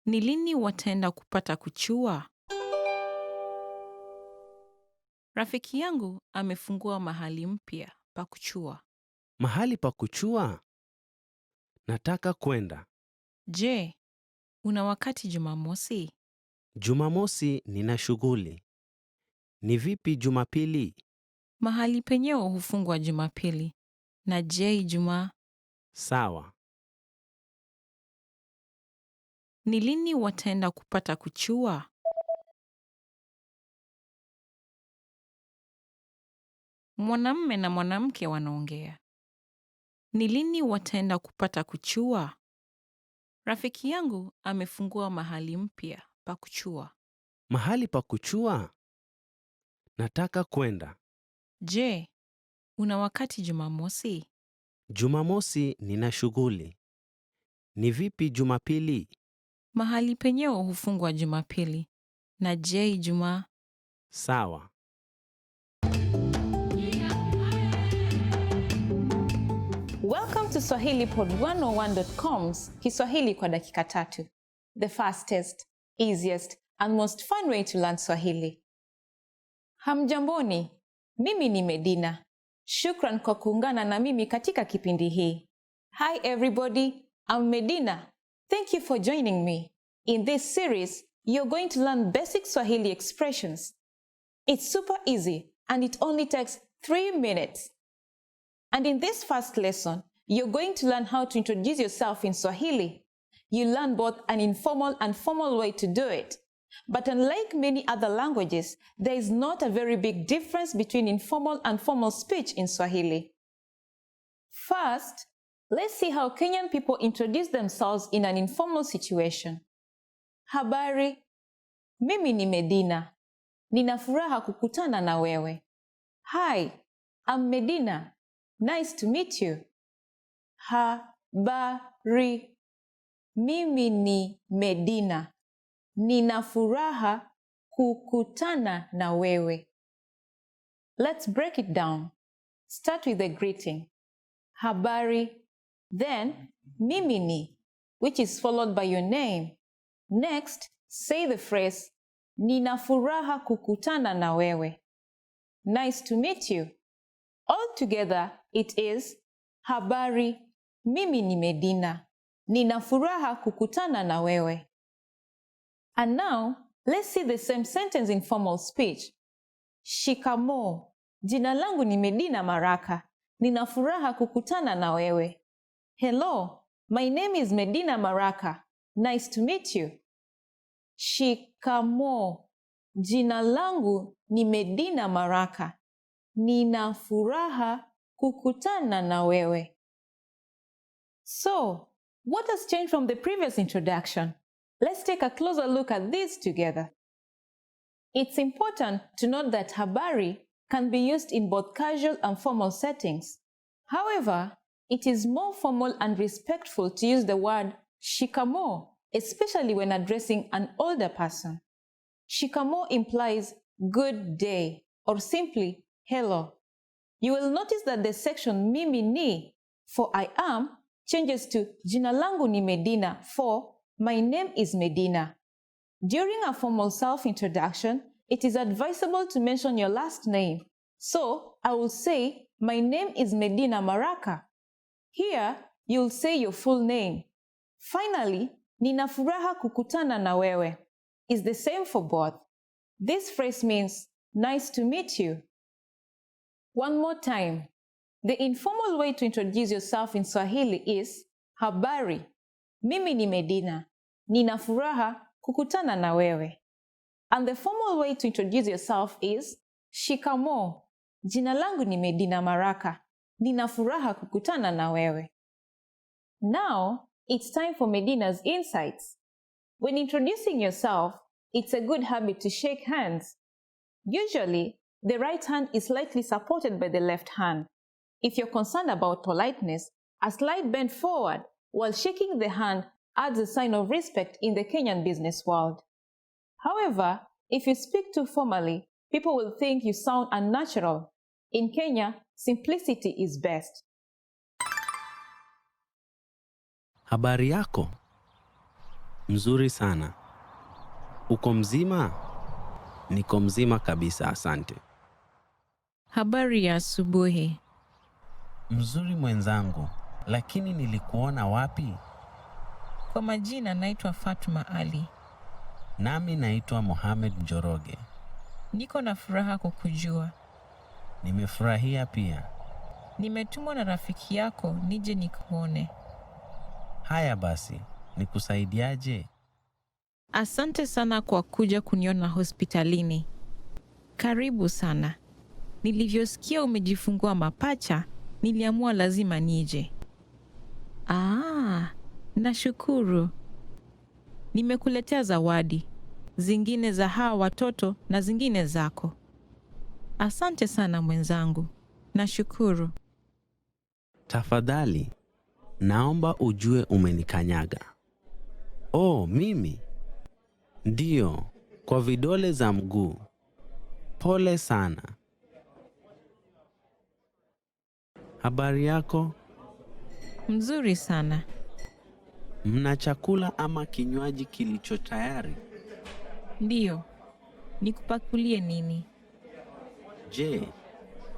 Ni lini wataenda kupata kuchua? Rafiki yangu amefungua mahali mpya pa kuchua. Mahali pa kuchua? Nataka kwenda. Je, una wakati Jumamosi? Jumamosi nina shughuli. Ni vipi Jumapili? Mahali penyewe hufungwa Jumapili. Na je, Ijumaa? Sawa. Ni lini wataenda kupata kuchua? Mwanamume na mwanamke wanaongea. Ni lini wataenda kupata kuchua? Rafiki yangu amefungua mahali mpya pa kuchua. Mahali pa kuchua? Nataka kwenda. Je, una wakati Jumamosi? Jumamosi nina shughuli. Ni vipi Jumapili? Mahali penyewe hufungwa Jumapili. Na je, Ijumaa? Sawa. Welcome to Swahili Pod 101.com's Kiswahili kwa dakika tatu. The fastest, easiest, and most fun way to learn Swahili. Hamjamboni, mimi ni Medina. Shukran kwa kuungana na mimi katika kipindi hii. Hi everybody, I'm Medina. Thank you for joining me. In this series, you're going to learn basic Swahili expressions. It's super easy and it only takes 3 minutes. And in this first lesson, you're going to learn how to introduce yourself in Swahili. You learn both an informal and formal way to do it. But unlike many other languages, there is not a very big difference between informal and formal speech in Swahili. First, let's see how Kenyan people introduce themselves in an informal situation. Habari, mimi ni Medina. Nina furaha kukutana na wewe. Hi, I'm Medina. Nice to meet you. Habari, mimi ni Medina. Nina furaha kukutana na wewe. Let's break it down. Start with the greeting. Habari. Then, mimi ni, which is followed by your name. Next, say the phrase, Nina furaha kukutana na wewe. Nice to meet you. All together, it is, Habari, mimi ni Medina. Nina furaha kukutana na wewe. And now, let's see the same sentence in formal speech. Shikamoo. Jina langu ni Medina Maraka. Nina furaha kukutana na wewe. Hello, my name is Medina Maraka. Nice to meet you. Shikamoo. Jina langu ni Medina Maraka. Nina furaha kukutana na wewe. So, what has changed from the previous introduction? Let's take a closer look at these together. It's important to note that habari can be used in both casual and formal settings. However, it is more formal and respectful to use the word shikamoo, especially when addressing an older person. Shikamoo implies good day or simply hello. You will notice that the section mimi ni for I am changes to jina langu ni Medina for my name is Medina. During a formal self-introduction, it is advisable to mention your last name. So, I will say, my name is Medina Maraka. Here, you'll say your full name. Finally, nina furaha kukutana na wewe is the same for both. This phrase means, nice to meet you. One more time. The informal way to introduce yourself in Swahili is habari. Mimi ni Medina. Nina furaha kukutana na wewe. And the formal way to introduce yourself is shikamoo. Jina langu ni Medina Maraka. Nina furaha kukutana na wewe. Now, it's time for Medina's insights. When introducing yourself, it's a good habit to shake hands. Usually, the right hand is slightly supported by the left hand. If you're concerned about politeness, a slight bend forward while shaking the hand adds a sign of respect in the Kenyan business world. However, if you speak too formally, people will think you sound unnatural. In Kenya, simplicity is best. Habari yako? Mzuri sana. Uko mzima? Niko mzima kabisa, asante. Habari ya asubuhi. Mzuri mwenzangu, lakini nilikuona wapi? Kwa majina naitwa Fatuma Ali. Nami naitwa Mohamed Njoroge. Niko na furaha kukujua. Nimefurahia pia. Nimetumwa na rafiki yako nije nikuone. Haya basi, nikusaidiaje? Asante sana kwa kuja kuniona hospitalini. Karibu sana. Nilivyosikia umejifungua mapacha, niliamua lazima nije. Nashukuru. Nimekuletea zawadi. Zingine za hawa watoto na zingine zako. Asante sana mwenzangu. Nashukuru. Tafadhali, naomba ujue umenikanyaga. Oh, mimi? Ndiyo, kwa vidole za mguu. Pole sana. Habari yako? Mzuri sana. Mna chakula ama kinywaji kilicho tayari? Ndiyo. Nikupakulie nini? Je,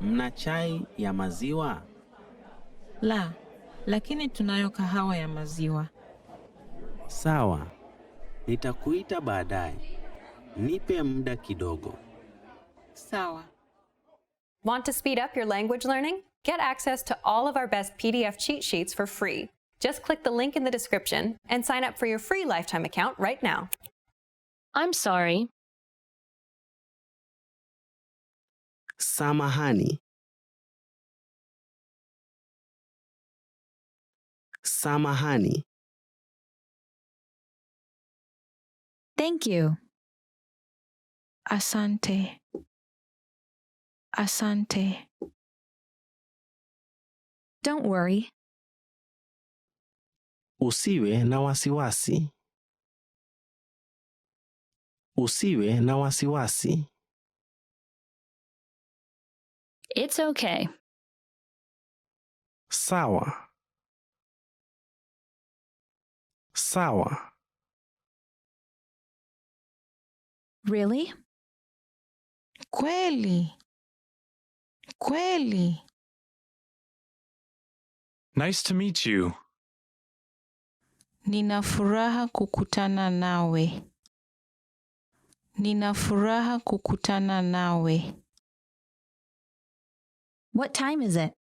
mna chai ya maziwa? La, lakini tunayo kahawa ya maziwa. Sawa. Nitakuita baadaye. Nipe muda kidogo. Sawa. Want to speed up your language learning? Get access to all of our best PDF cheat sheets for free. Just click the link in the description and sign up for your free lifetime account right now. I'm sorry. Samahani. Samahani. Thank you. Asante. Asante. Don't worry. Usiwe na wasiwasi. Usiwe na wasiwasi. It's okay. Sawa. Sawa. Really? Kweli. Kweli. Nice to meet you. Nina furaha kukutana nawe. Nina furaha kukutana nawe. What time is it?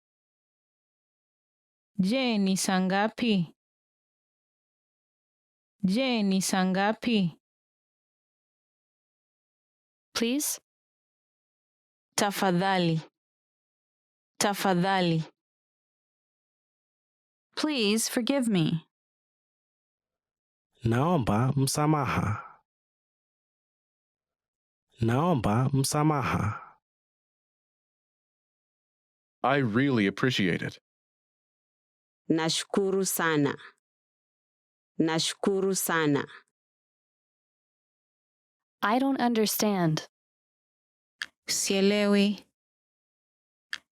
Je, ni sangapi? Je, ni sangapi? Please? Tafadhali. Tafadhali. Please forgive me. Naomba msamaha. Naomba msamaha. I really appreciate it. Nashukuru sana. Nashukuru sana. I don't understand. Sielewi.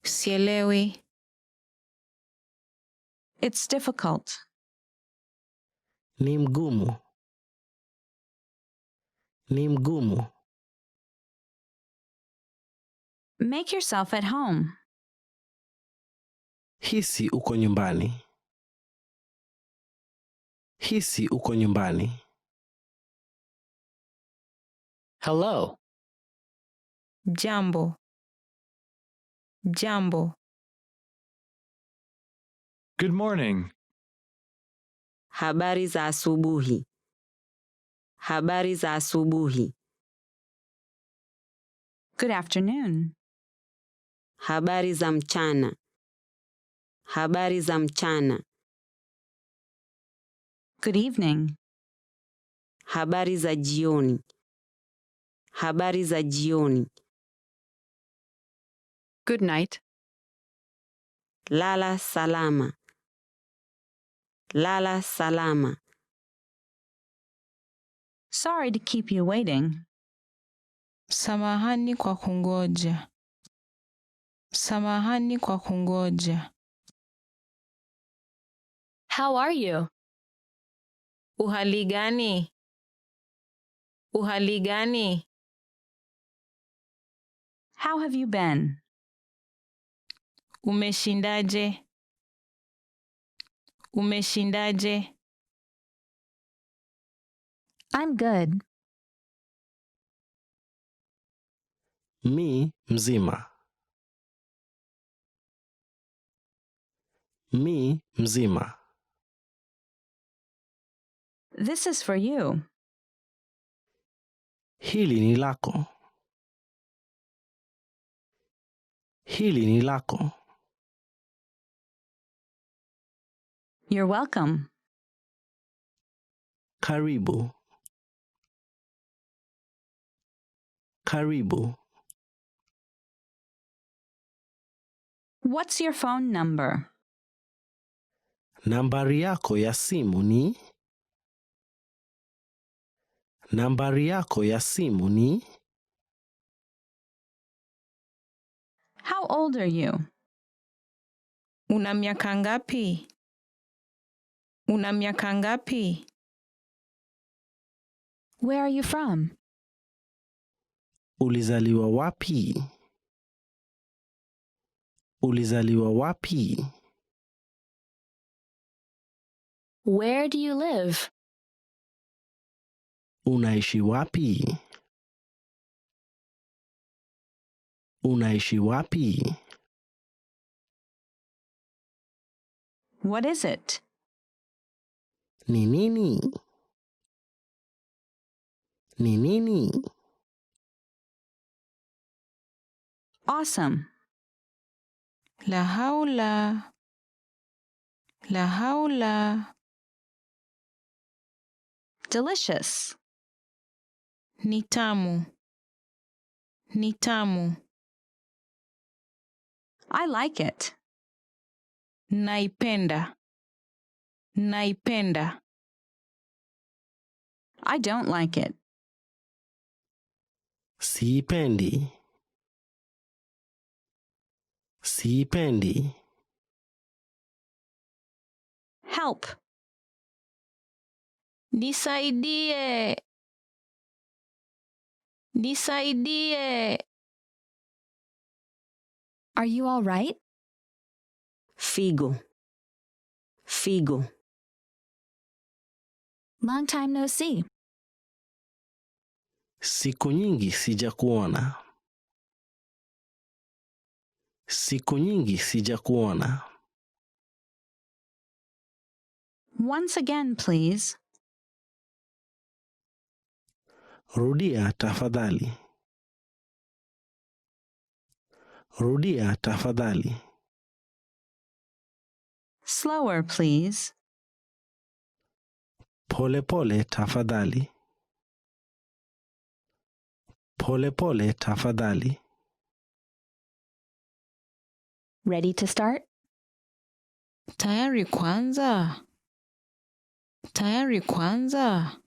Sielewi. It's difficult. Ni mgumu. Ni mgumu. Make yourself at home. Hisi uko nyumbani. Hisi uko nyumbani. Hello. Jambo. Jambo. Good morning. Habari za asubuhi. Habari za asubuhi. Good afternoon. Habari za mchana. Habari za mchana. Good evening. Habari za jioni. Habari za jioni. Good night. Lala salama. Lala salama. Sorry to keep you waiting. Samahani kwa kungoja. Samahani kwa kungoja. How are you? Uhali gani? Uhali gani? How have you been? Umeshindaje? Umeshindaje? I'm good. Mi mzima. Mi mzima. This is for you. Hili ni lako. Hili ni lako. You're welcome. Karibu. Karibu. What's your phone number? Nambari yako ya simu ni? Nambari yako ya simu ni? How old are you? Una miaka ngapi? Una miaka ngapi? Where are you from? Ulizaliwa wapi? Ulizaliwa wapi? Where do you live? Unaishi wapi? Unaishi wapi? What is it? Ni nini? Ni nini? Awesome. La haula. La haula. Delicious. Ni tamu. Ni tamu. I like it. Naipenda. Naipenda. I don't like it. Siipendi. Siipendi. Help. Nisaidie. Nisaidie. Are you all right? Figo. Figo. Long time no see. Siku nyingi sijakuona. Siku nyingi sijakuona. Once again, please. Rudia tafadhali. Rudia tafadhali. Slower, please. Pole pole tafadhali. Pole pole tafadhali. Ready to start? Tayari kwanza. Tayari kwanza.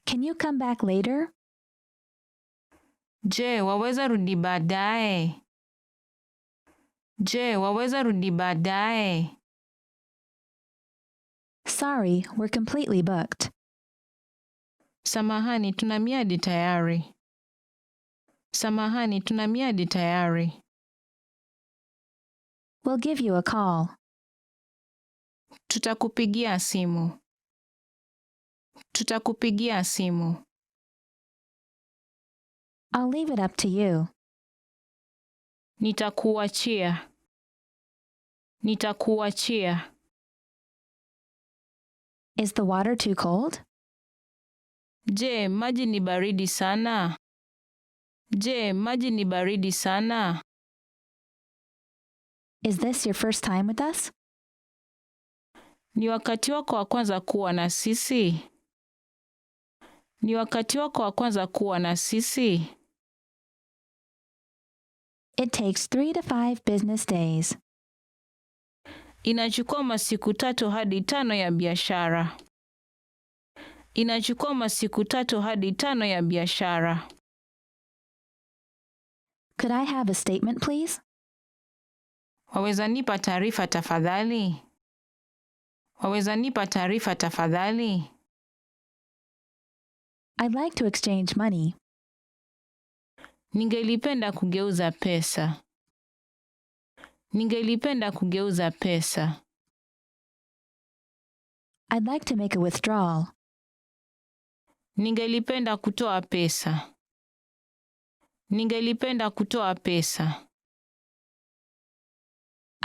Can you come back later? Je, waweza rudi baadaye? Je, waweza rudi baadaye? Sorry, we're completely booked. Samahani, tuna miadi tayari. Samahani, tuna miadi tayari. We'll give you a call. Tutakupigia simu. Tutakupigia simu. I'll leave it up to you. Nitakuachia. Nitakuachia. Is the water too cold? Je, maji ni baridi sana? Je, maji ni baridi sana? Is this your first time with us? Ni wakati wako wa kwanza kuwa na sisi? Ni wakati wako wa kwanza kuwa na sisi? It takes 3 to 5 business days. Inachukua masiku 3 hadi 5 ya biashara. Inachukua masiku 3 hadi 5 ya biashara. Could I have a statement, please? Waweza nipa taarifa tafadhali? Waweza nipa taarifa tafadhali? I'd like to exchange money. Ningelipenda kugeuza pesa. Ningelipenda kugeuza pesa. I'd like to make a withdrawal. Ningelipenda kutoa pesa. Ningelipenda kutoa pesa.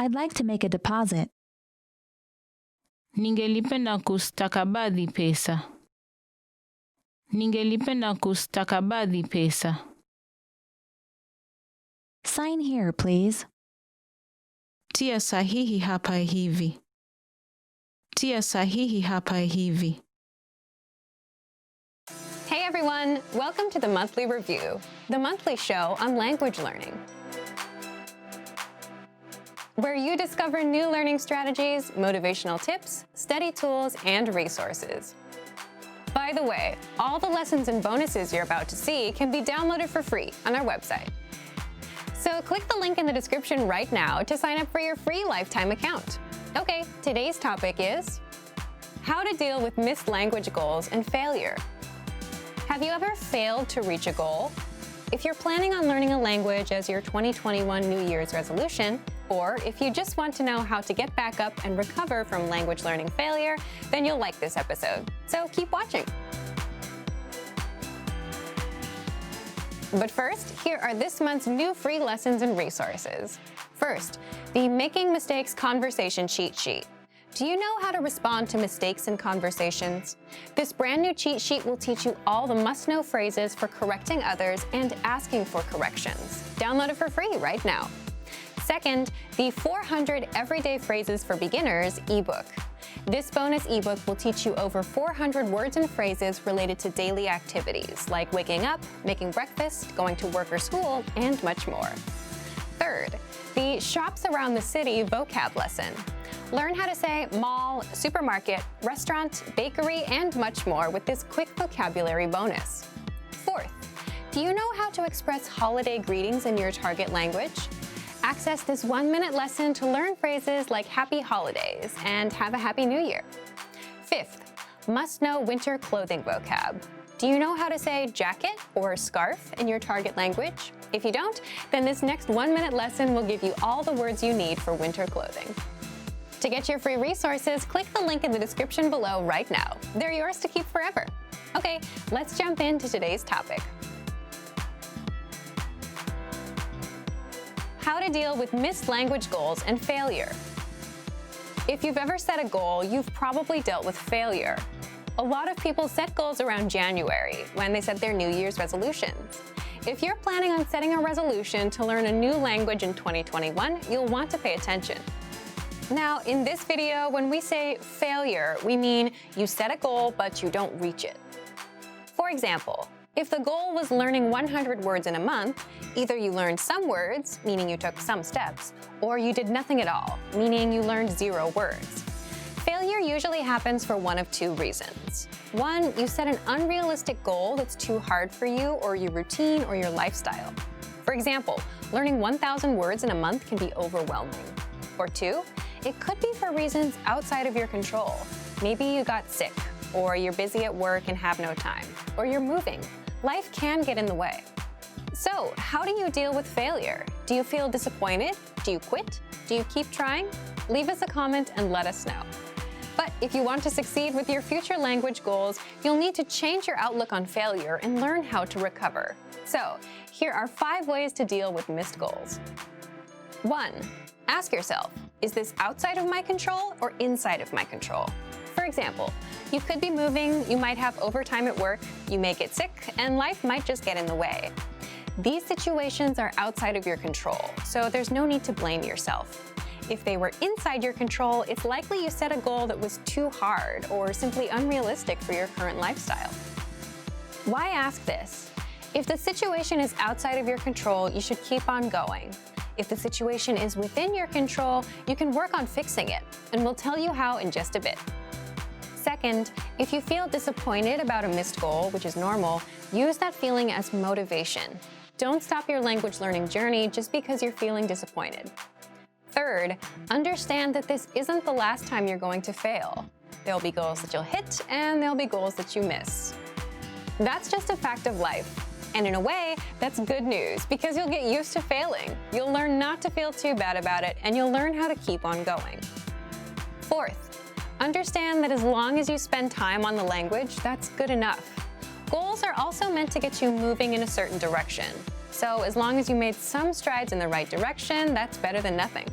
I'd like to make a deposit. Ningelipenda kustakabadhi pesa. Ningelipenda kustakabadhi pesa. Sign here, please. Tia sahihi hapa hivi. Tia sahihi hapa hivi. Hey everyone, welcome to the Monthly Review, the monthly show on language learning, where you discover new learning strategies, motivational tips, study tools, and resources. By the way, all the lessons and bonuses you're about to see can be downloaded for free on our website. So click the link in the description right now to sign up for your free lifetime account. Okay, today's topic is how to deal with missed language goals and failure. Have you ever failed to reach a goal? If you're planning on learning a language as your 2021 New Year's resolution, or if you just want to know how to get back up and recover from language learning failure, then you'll like this episode. So keep watching. But first, here are this month's new free lessons and resources. First, the Making Mistakes Conversation Cheat Sheet. Do you know how to respond to mistakes in conversations? This brand new cheat sheet will teach you all the must-know phrases for correcting others and asking for corrections. Download it for free right now. Second, the 400 Everyday Phrases for Beginners ebook. This bonus ebook will teach you over 400 words and phrases related to daily activities like waking up, making breakfast, going to work or school, and much more. Third, the Shops Around the City vocab lesson. Learn how to say mall, supermarket, restaurant, bakery, and much more with this quick vocabulary bonus. Fourth, do you know how to express holiday greetings in your target language? Access this 1-minute lesson to learn phrases like Happy Holidays and Have a Happy New Year. Fifth, must-know winter clothing vocab. Do you know how to say jacket or scarf in your target language? If you don't, then this next 1-minute lesson will give you all the words you need for winter clothing. To get your free resources, click the link in the description below right now. They're yours to keep forever. Okay, let's jump into today's topic. How to deal with missed language goals and failure. If you've ever set a goal, you've probably dealt with failure. A lot of people set goals around January, when they set their New Year's resolutions. If you're planning on setting a resolution to learn a new language in 2021, you'll want to pay attention. Now, in this video, when we say failure, we mean you set a goal, but you don't reach it. For example, if the goal was learning 100 words in a month, either you learned some words, meaning you took some steps, or you did nothing at all, meaning you learned 0 words. Failure usually happens for one of 2 reasons. One, you set an unrealistic goal that's too hard for you or your routine or your lifestyle. For example, learning 1,000 words in a month can be overwhelming. Or 2, it could be for reasons outside of your control. Maybe you got sick, or you're busy at work and have no time, or you're moving. Life can get in the way. So, how do you deal with failure? Do you feel disappointed? Do you quit? Do you keep trying? Leave us a comment and let us know. But if you want to succeed with your future language goals, you'll need to change your outlook on failure and learn how to recover. So, here are 5 ways to deal with missed goals. 1. Ask yourself, is this outside of my control or inside of my control? For example, you could be moving, you might have overtime at work, you may get sick, and life might just get in the way. These situations are outside of your control, so there's no need to blame yourself. If they were inside your control, it's likely you set a goal that was too hard or simply unrealistic for your current lifestyle. Why ask this? If the situation is outside of your control, you should keep on going. If the situation is within your control, you can work on fixing it, and we'll tell you how in just a bit. Second, if you feel disappointed about a missed goal, which is normal, use that feeling as motivation. Don't stop your language learning journey just because you're feeling disappointed. Third, understand that this isn't the last time you're going to fail. There'll be goals that you'll hit, and there'll be goals that you miss. That's just a fact of life. And in a way, that's good news because you'll get used to failing. You'll learn not to feel too bad about it, and you'll learn how to keep on going. Fourth, understand that as long as you spend time on the language, that's good enough. Goals are also meant to get you moving in a certain direction. So as long as you made some strides in the right direction, that's better than nothing.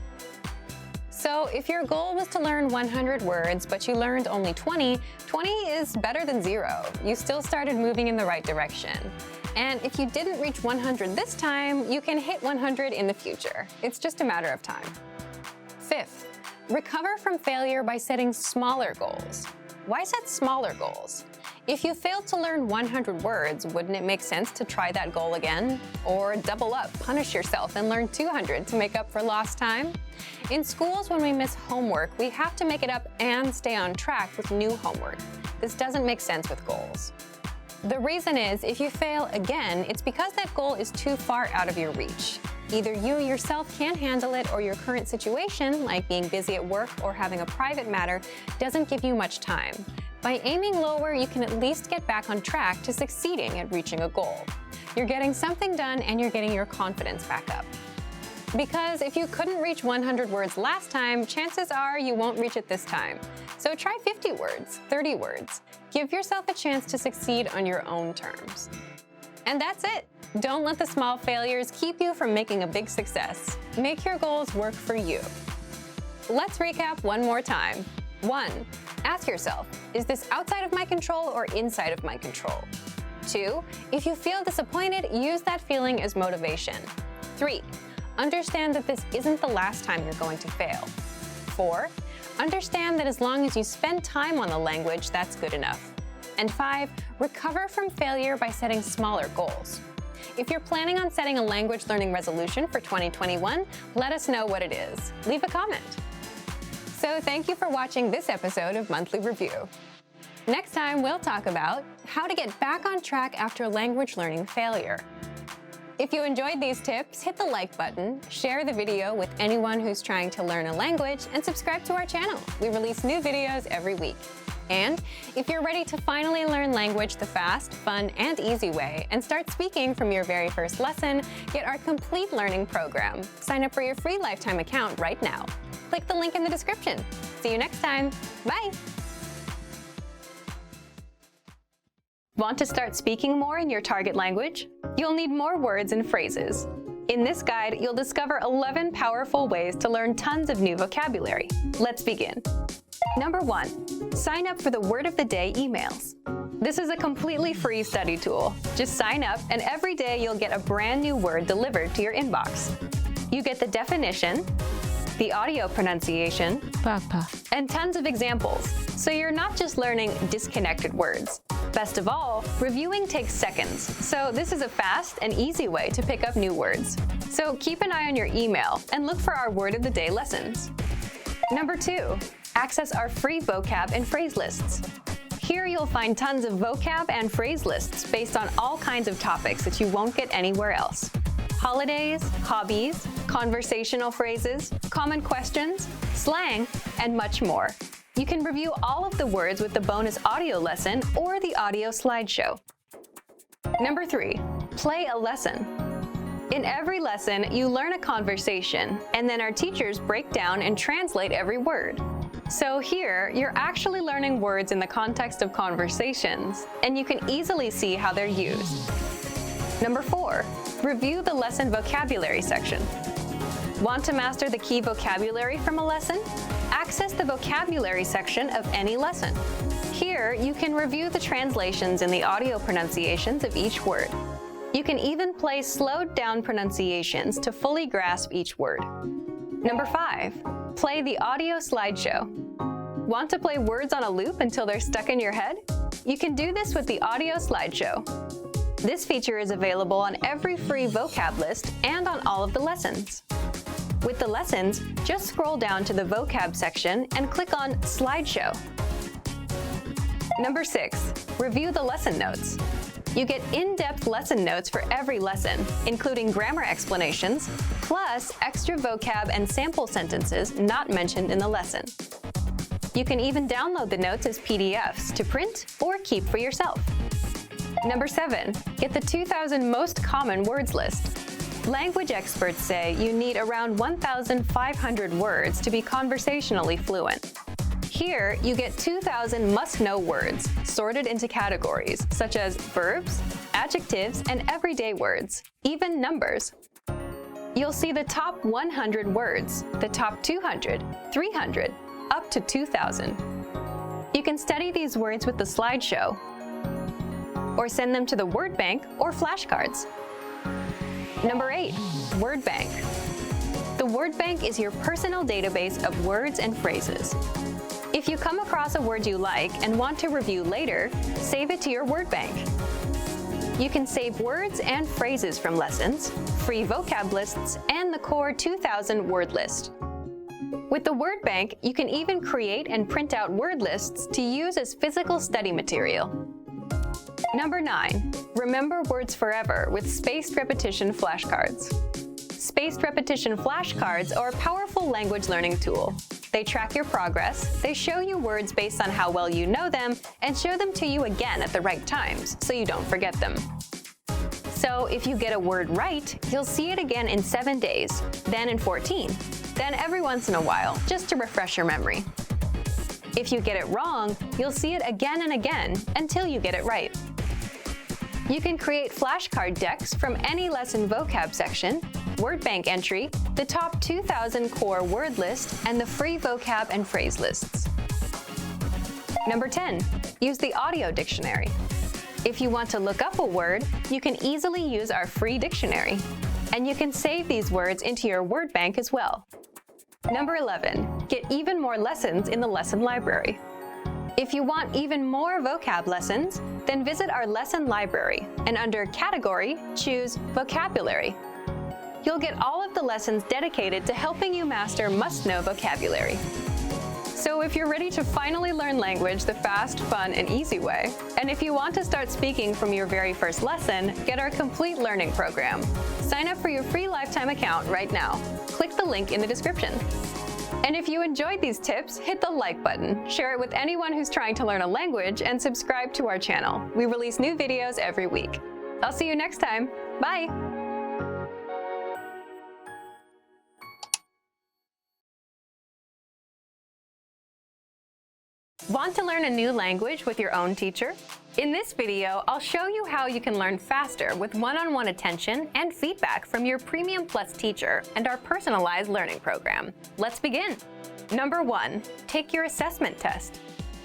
So if your goal was to learn 100 words, but you learned only 20, 20 is better than 0. You still started moving in the right direction. And if you didn't reach 100 this time, you can hit 100 in the future. It's just a matter of time. Fifth, recover from failure by setting smaller goals. Why set smaller goals? If you failed to learn 100 words, wouldn't it make sense to try that goal again? Or double up, punish yourself, and learn 200 to make up for lost time? In schools, when we miss homework, we have to make it up and stay on track with new homework. This doesn't make sense with goals. The reason is, if you fail again, it's because that goal is too far out of your reach. Either you yourself can't handle it, or your current situation, like being busy at work or having a private matter, doesn't give you much time. By aiming lower, you can at least get back on track to succeeding at reaching a goal. You're getting something done, and you're getting your confidence back up. Because if you couldn't reach 100 words last time, chances are you won't reach it this time. So try 50 words, 30 words. Give yourself a chance to succeed on your own terms. And that's it. Don't let the small failures keep you from making a big success. Make your goals work for you. Let's recap one more time. 1. Ask yourself, is this outside of my control or inside of my control? 2. If you feel disappointed, use that feeling as motivation. 3. Understand that this isn't the last time you're going to fail. 4. Understand that as long as you spend time on the language, that's good enough. And 5. Recover from failure by setting smaller goals. If you're planning on setting a language learning resolution for 2021, let us know what it is. Leave a comment. So thank you for watching this episode of Monthly Review. Next time, we'll talk about how to get back on track after language learning failure. If you enjoyed these tips, hit the like button, share the video with anyone who's trying to learn a language, and subscribe to our channel. We release new videos every week. And if you're ready to finally learn language the fast, fun, and easy way and start speaking from your very first lesson, get our complete learning program. Sign up for your free lifetime account right now. Click the link in the description. See you next time. Bye! Want to start speaking more in your target language? You'll need more words and phrases. In this guide, you'll discover 11 powerful ways to learn tons of new vocabulary. Let's begin. Number 1, sign up for the Word of the Day emails. This is a completely free study tool. Just sign up, and every day you'll get a brand new word delivered to your inbox. You get the definition, the audio pronunciation, Papa. and tons of examples, so you're not just learning disconnected words. Best of all, reviewing takes seconds, so this is a fast and easy way to pick up new words. So keep an eye on your email and look for our Word of the Day lessons. Number 2, access our free vocab and phrase lists. Here you'll find tons of vocab and phrase lists based on all kinds of topics that you won't get anywhere else. Holidays, hobbies, conversational phrases, common questions, slang, and much more. You can review all of the words with the bonus audio lesson or the audio slideshow. Number 3, play a lesson. In every lesson, you learn a conversation, and then our teachers break down and translate every word. So here, you're actually learning words in the context of conversations, and you can easily see how they're used. Number 4, review the lesson vocabulary section. Want to master the key vocabulary from a lesson? Access the vocabulary section of any lesson. Here, you can review the translations and the audio pronunciations of each word. You can even play slowed-down pronunciations to fully grasp each word. Number 5, play the audio slideshow. Want to play words on a loop until they're stuck in your head? You can do this with the audio slideshow. This feature is available on every free vocab list and on all of the lessons. With the lessons, just scroll down to the vocab section and click on Slideshow. Number 6, review the lesson notes. You get in-depth lesson notes for every lesson, including grammar explanations, plus extra vocab and sample sentences not mentioned in the lesson. You can even download the notes as PDFs to print or keep for yourself. Number 7, get the 2,000 most common words list. Language experts say you need around 1,500 words to be conversationally fluent. Here, you get 2,000 must-know words, sorted into categories such as verbs, adjectives, and everyday words, even numbers. You'll see the top 100 words, the top 200, 300, up to 2,000. You can study these words with the slideshow, or send them to the word bank or flashcards. Number 8, word bank. The word bank is your personal database of words and phrases. If you come across a word you like and want to review later, save it to your word bank. You can save words and phrases from lessons, free vocab lists, and the core 2,000 word list. With the word bank, you can even create and print out word lists to use as physical study material. Number 9, remember words forever with spaced repetition flashcards. Spaced repetition flashcards are a powerful language learning tool. They track your progress, they show you words based on how well you know them, and show them to you again at the right times so you don't forget them. So if you get a word right, you'll see it again in 7 days, then in 14, then every once in a while, just to refresh your memory. If you get it wrong, you'll see it again and again until you get it right. You can create flashcard decks from any lesson vocab section, word bank entry, the top 2,000 core word list, and the free vocab and phrase lists. Number 10, use the audio dictionary. If you want to look up a word, you can easily use our free dictionary. And you can save these words into your word bank as well. Number 11, get even more lessons in the lesson library. If you want even more vocab lessons, then visit our lesson library, and under Category, choose Vocabulary. You'll get all of the lessons dedicated to helping you master must-know vocabulary. So if you're ready to finally learn language the fast, fun, and easy way, and if you want to start speaking from your very first lesson, get our complete learning program. Sign up for your free lifetime account right now. Click the link in the description. And if you enjoyed these tips, hit the like button, share it with anyone who's trying to learn a language, and subscribe to our channel. We release new videos every week. I'll see you next time. Bye! Want to learn a new language with your own teacher? In this video, I'll show you how you can learn faster with one-on-one attention and feedback from your Premium Plus teacher and our personalized learning program. Let's begin. Number 1, take your assessment test.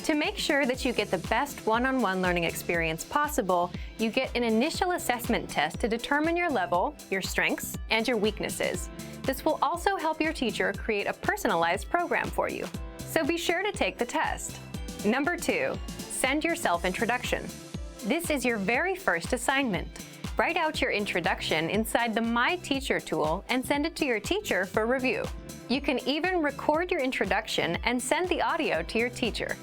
To make sure that you get the best one-on-one learning experience possible, you get an initial assessment test to determine your level, your strengths, and your weaknesses. This will also help your teacher create a personalized program for you. So be sure to take the test. Number 2, send your self-introduction. This is your very first assignment. Write out your introduction inside the My Teacher tool and send it to your teacher for review. You can even record your introduction and send the audio to your teacher.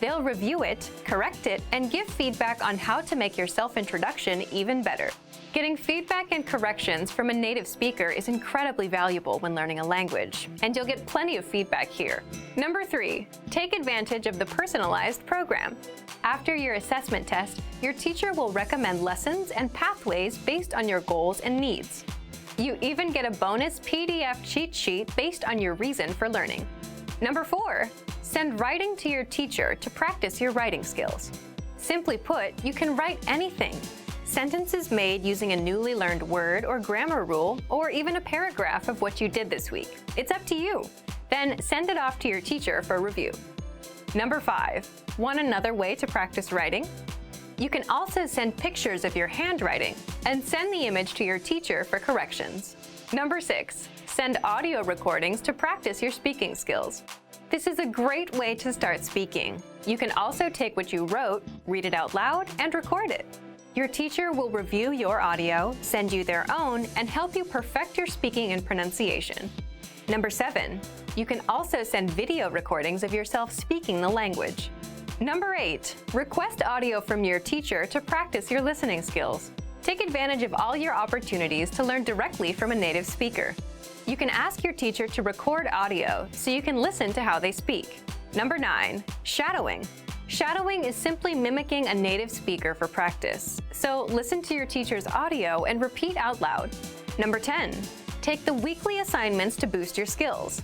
They'll review it, correct it, and give feedback on how to make your self-introduction even better. Getting feedback and corrections from a native speaker is incredibly valuable when learning a language, and you'll get plenty of feedback here. Number 3, take advantage of the personalized program. After your assessment test, your teacher will recommend lessons and pathways based on your goals and needs. You even get a bonus PDF cheat sheet based on your reason for learning. Number 4, send writing to your teacher to practice your writing skills. Simply put, you can write anything. Sentences made using a newly learned word or grammar rule, or even a paragraph of what you did this week. It's up to you. Then send it off to your teacher for review. Number 5, want another way to practice writing? You can also send pictures of your handwriting and send the image to your teacher for corrections. Number 6, send audio recordings to practice your speaking skills. This is a great way to start speaking. You can also take what you wrote, read it out loud, and record it. Your teacher will review your audio, send you their own, and help you perfect your speaking and pronunciation. Number 7, you can also send video recordings of yourself speaking the language. Number 8, request audio from your teacher to practice your listening skills. Take advantage of all your opportunities to learn directly from a native speaker. You can ask your teacher to record audio so you can listen to how they speak. Number 9, shadowing. Shadowing is simply mimicking a native speaker for practice. So listen to your teacher's audio and repeat out loud. Number 10, take the weekly assignments to boost your skills.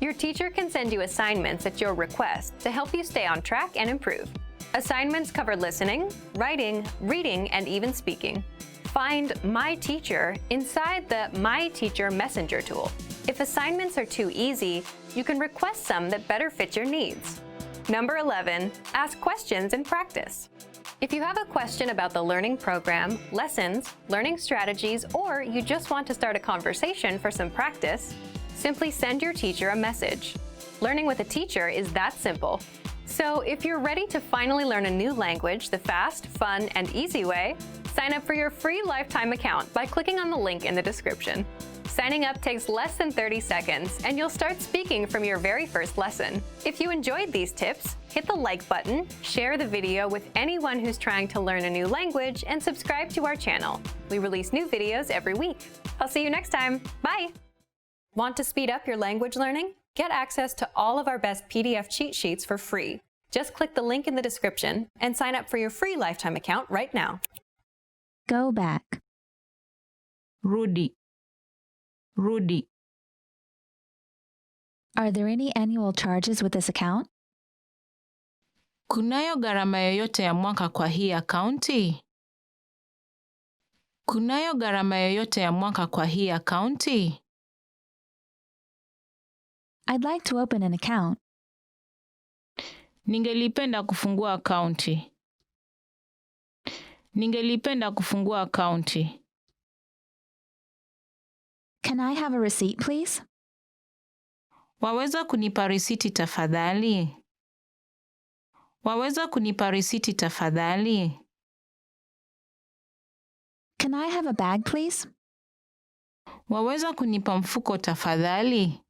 Your teacher can send you assignments at your request to help you stay on track and improve. Assignments cover listening, writing, reading, and even speaking. Find My Teacher inside the My Teacher Messenger tool. If assignments are too easy, you can request some that better fit your needs. Number 11, ask questions and practice. If you have a question about the learning program, lessons, learning strategies, or you just want to start a conversation for some practice, simply send your teacher a message. Learning with a teacher is that simple. So if you're ready to finally learn a new language the fast, fun, and easy way, sign up for your free lifetime account by clicking on the link in the description. Signing up takes less than 30 seconds, and you'll start speaking from your very first lesson. If you enjoyed these tips, hit the like button, share the video with anyone who's trying to learn a new language, and subscribe to our channel. We release new videos every week. I'll see you next time. Bye! Want to speed up your language learning? Get access to all of our best PDF cheat sheets for free. Just click the link in the description and sign up for your free lifetime account right now. Go back. Rudi. Rudi. Are there any annual charges with this account? Kunayo gharama yoyote ya mwaka kwa hii akaunti? Kunayo gharama yoyote ya mwaka kwa hii akaunti? I'd like to open an account. Ningelipenda kufungua akaunti. Ningelipenda kufungua akaunti. Can I have a receipt, please? Waweza kunipa risiti tafadhali? Waweza kunipa risiti tafadhali? Can I have a bag, please? Waweza kunipa mfuko tafadhali?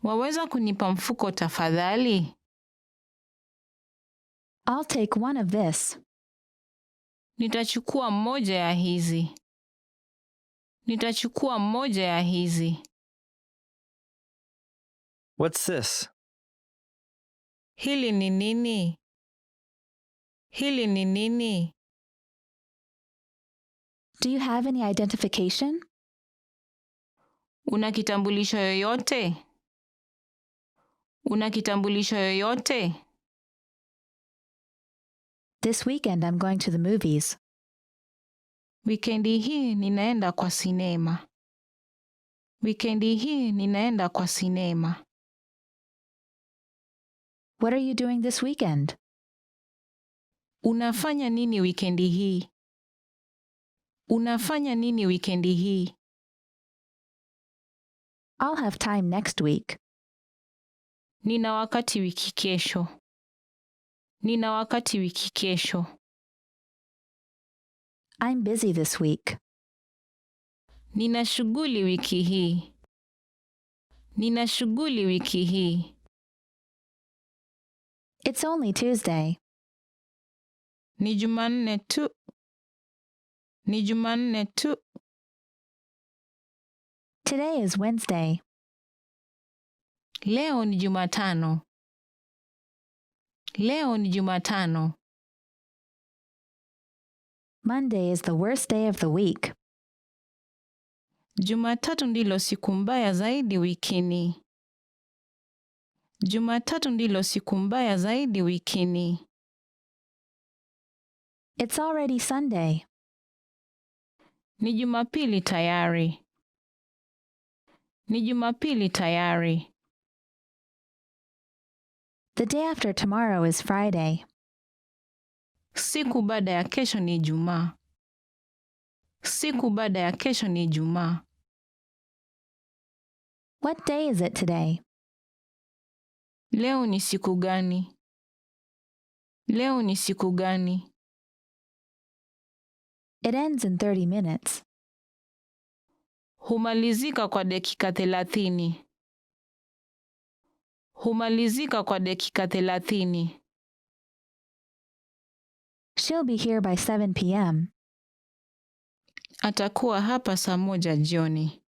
Waweza kunipa mfuko tafadhali? I'll take one of this. Nitachukua moja ya hizi. Nitachukua moja ya hizi. What's this? Hili ni nini? Hili ni nini? Do you have any identification? Una kitambulisho yoyote? Una kitambulisho yoyote? This weekend I'm going to the movies. Wikendi hii ninaenda kwa sinema. Wikendi hii ninaenda kwa sinema. What are you doing this weekend? Unafanya nini wikendi hii? Unafanya nini wikendi hii? I'll have time next week. Nina wakati wiki kesho. Nina wakati wiki kesho. I'm busy this week. Nina shughuli wiki hii. Nina shughuli wiki hii. It's only Tuesday. Ni Jumanne tu. Ni Jumanne tu. Today is Wednesday. Leo ni Jumatano. Leo ni Jumatano. Monday is the worst day of the week. Jumatatu ndilo siku mbaya zaidi wikini. Jumatatu ndilo siku mbaya zaidi wikini. It's already Sunday. Ni Jumapili tayari. Ni Jumapili tayari. The day after tomorrow is Friday. Siku baada ya kesho ni Ijumaa. Siku baada ya kesho ni Ijumaa. What day is it today? Leo ni siku gani? Leo ni siku gani? It ends in 30 minutes. Humalizika kwa dakika 30. Humalizika kwa dakika 30. She'll be here by 7 p.m. Atakuwa hapa saa 1 jioni.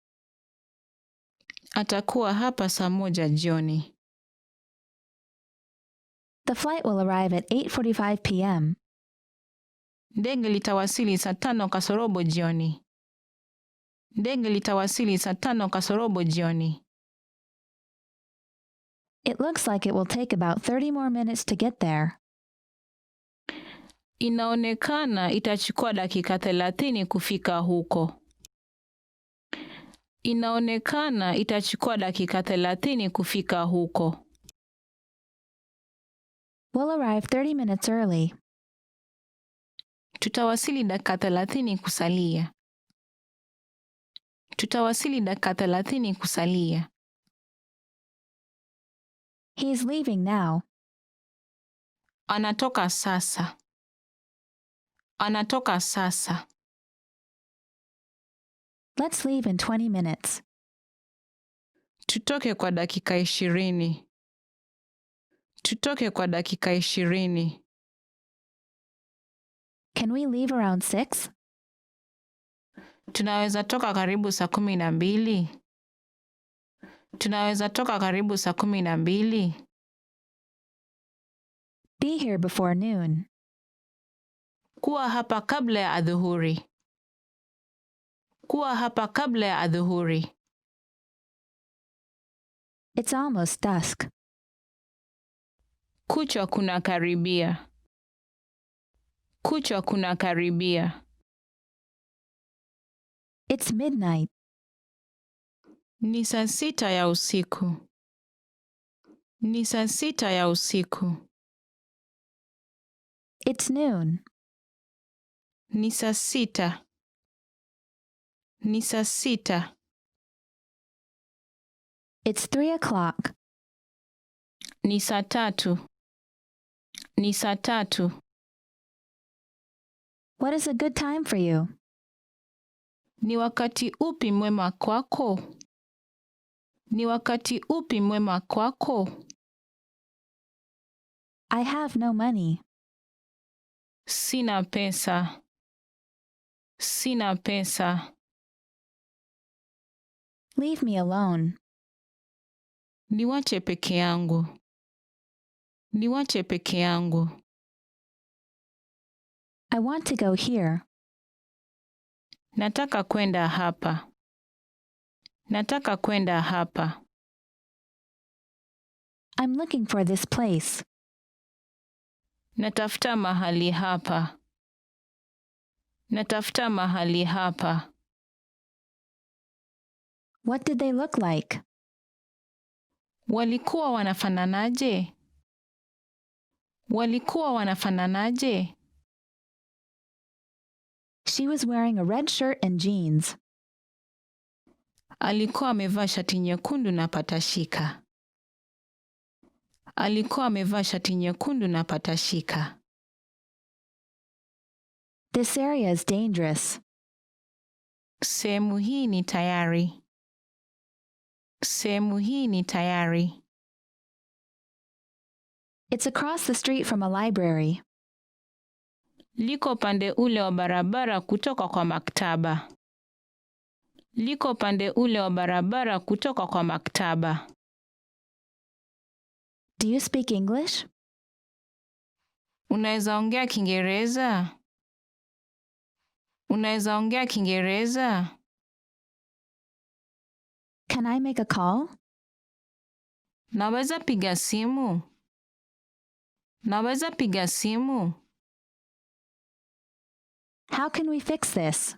Atakuwa hapa saa 1 jioni. The flight will arrive at 8:45 p.m. Ndege litawasili saa 5 kasorobo jioni. Ndege litawasili saa 5 kasorobo jioni. It looks like it will take about 30 more minutes to get there. Inaonekana itachukua dakika 30 kufika huko. Inaonekana itachukua dakika 30 kufika huko. We'll arrive 30 minutes early. Tutawasili dakika 30 kusalia. Tutawasili dakika 30 kusalia. He's leaving now. Anatoka sasa. Anatoka sasa. Let's leave in 20 minutes. Tutoke kwa dakika 20. Tutoke kwa dakika 20. Can we leave around 6? Tunaweza toka karibu saa 12. Tunaweza toka karibu saa 12. Be here before noon. Kuwa hapa kabla ya adhuhuri. Kuwa hapa kabla ya adhuhuri. It's almost dusk. Kuchwa kuna karibia. Kuchwa kuna karibia. It's midnight. Ni saa 6 ya usiku. Ni saa 6 ya usiku. It's noon. Ni saa 6. Ni saa 6. It's 3 o'clock. Ni saa 3. Ni saa 3. What is a good time for you? Ni wakati upi mwema kwako? Ni wakati upi mwema kwako? I have no money. Sina pesa. Sina pesa. Leave me alone. Niwache peke yangu. Niwache peke yangu. I want to go here. Nataka kwenda hapa. Nataka kwenda hapa. I'm looking for this place. Natafuta mahali hapa. Natafuta mahali hapa. What did they look like? Walikuwa wanafananaje? Walikuwa wanafananaje? She was wearing a red shirt and jeans. Alikuwa amevaa shati nyekundu na patashika. Alikuwa amevaa shati nyekundu na patashika. This area is dangerous. Sehemu hii ni tayari. Sehemu hii ni tayari. It's across the street from a library. Liko pande ule wa barabara kutoka kwa maktaba. Liko pande ule wa barabara kutoka kwa maktaba. Do you speak English? Unaweza ongea Kiingereza? Unaweza ongea Kiingereza? Can I make a call? Naweza piga simu? Naweza piga simu? How can we fix this?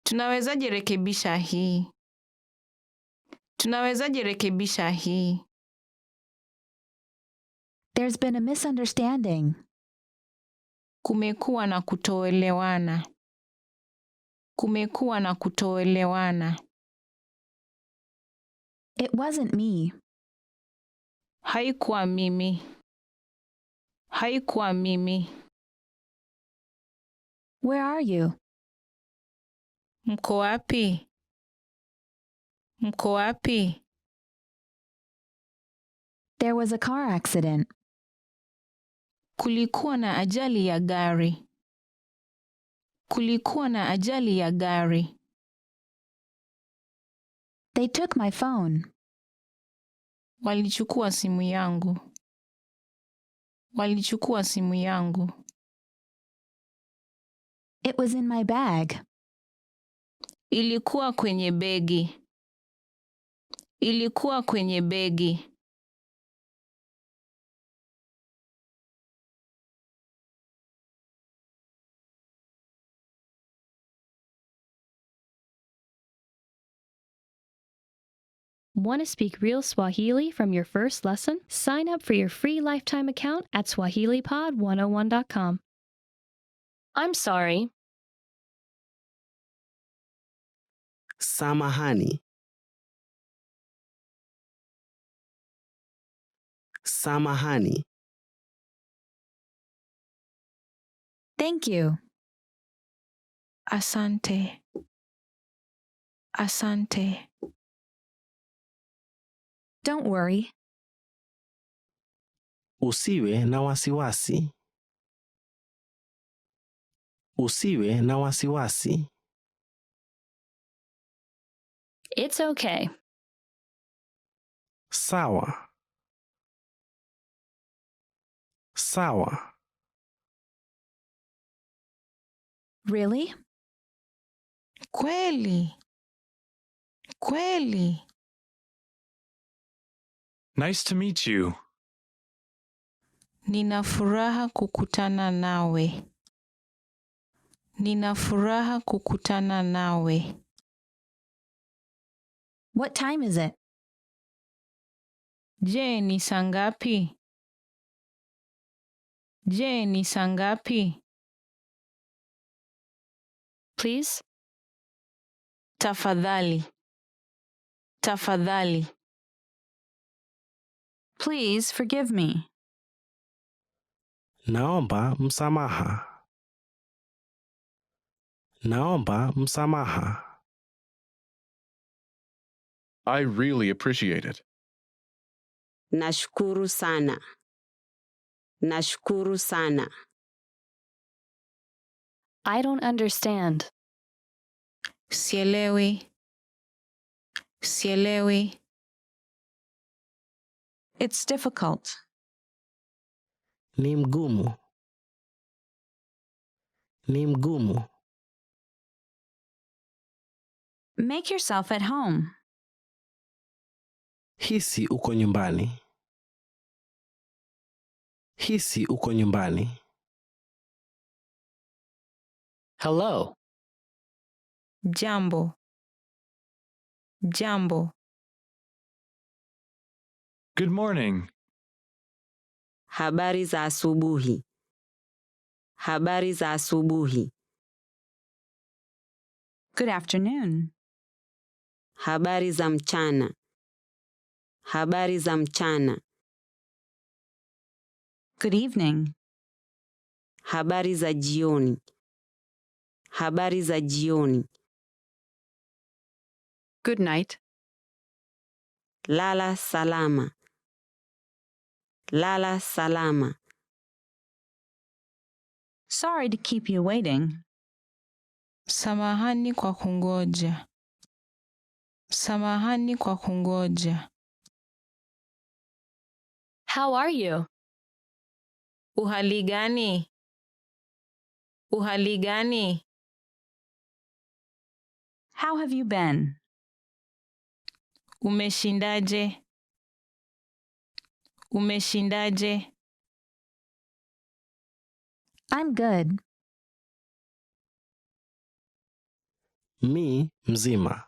Tunawezaje rekebisha hii? Tunawezaje rekebisha hii? There's been a misunderstanding. Kumekuwa na kutoelewana. Kumekuwa na kutoelewana. It wasn't me. Haikuwa mimi. Haikuwa mimi. Where are you? Mko wapi? Mko wapi? There was a car accident. Kulikuwa na ajali ya gari. Kulikuwa na ajali ya gari. They took my phone. Walichukua simu yangu. Walichukua simu yangu. It was in my bag. Ilikuwa kwenye begi. Ilikuwa kwenye begi. Want to speak real Swahili from your first lesson? Sign up for your free lifetime account at SwahiliPod101.com. I'm sorry. Samahani. Samahani. Thank you. Asante. Asante. Don't worry. Usiwe na wasiwasi. Usiwe na wasiwasi. It's okay. Sawa. Sawa. Really? Kweli. Kweli. Nice to meet you. Nina furaha kukutana nawe. Nina furaha kukutana nawe. What time is it? Je, ni sangapi? Je, ni sangapi? Please? Tafadhali. Tafadhali. Please forgive me. Naomba msamaha. Naomba msamaha. I really appreciate it. Nashukuru sana. Nashukuru sana. I don't understand. Sielewi. Sielewi. It's difficult. Ni mgumu. Ni mgumu. Make yourself at home. Hisi uko nyumbani. Hisi uko nyumbani. Hello. Jambo. Jambo. Good morning. Habari za asubuhi. Habari za asubuhi. Good afternoon. Habari za mchana. Habari za mchana. Good evening. Habari za jioni. Habari za jioni. Good night. Lala salama. Lala salama. Sorry to keep you waiting. Samahani kwa kungoja. Samahani kwa kungoja. How are you? Uhali gani? Uhali gani? How have you been? Umeshindaje? Umeshindaje? I'm good. Mi mzima.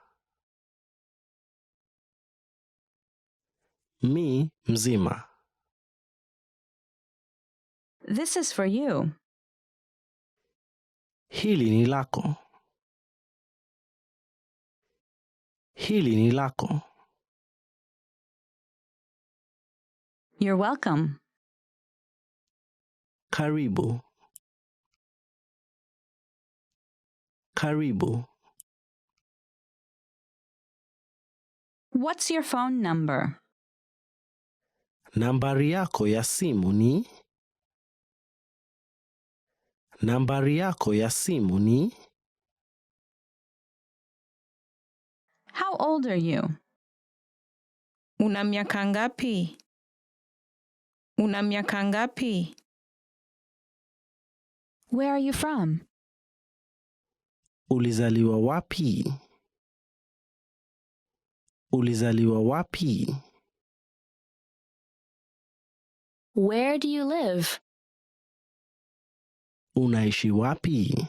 Mi mzima. This is for you. Hili ni lako. Hili ni lako. You're welcome. Karibu. Karibu. What's your phone number? Nambari yako ya simu ni? Nambari yako ya simu ni? How old are you? Una miaka ngapi? Una miaka ngapi? Where are you from? Ulizaliwa wapi? Ulizaliwa wapi? Where do you live? Unaishi wapi?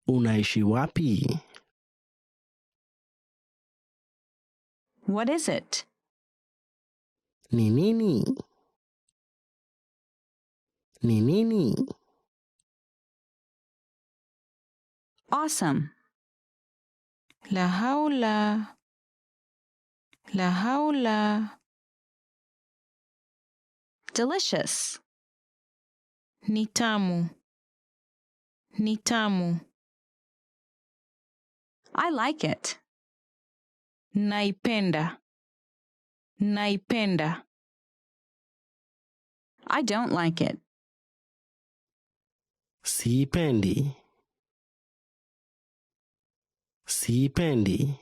Unaishi wapi? What is it? Ni nini? Ni nini? Awesome. La haula. La haula. Delicious. Ni tamu. Ni tamu. I like it. Naipenda. Naipenda. I don't like it. Siipendi. Siipendi.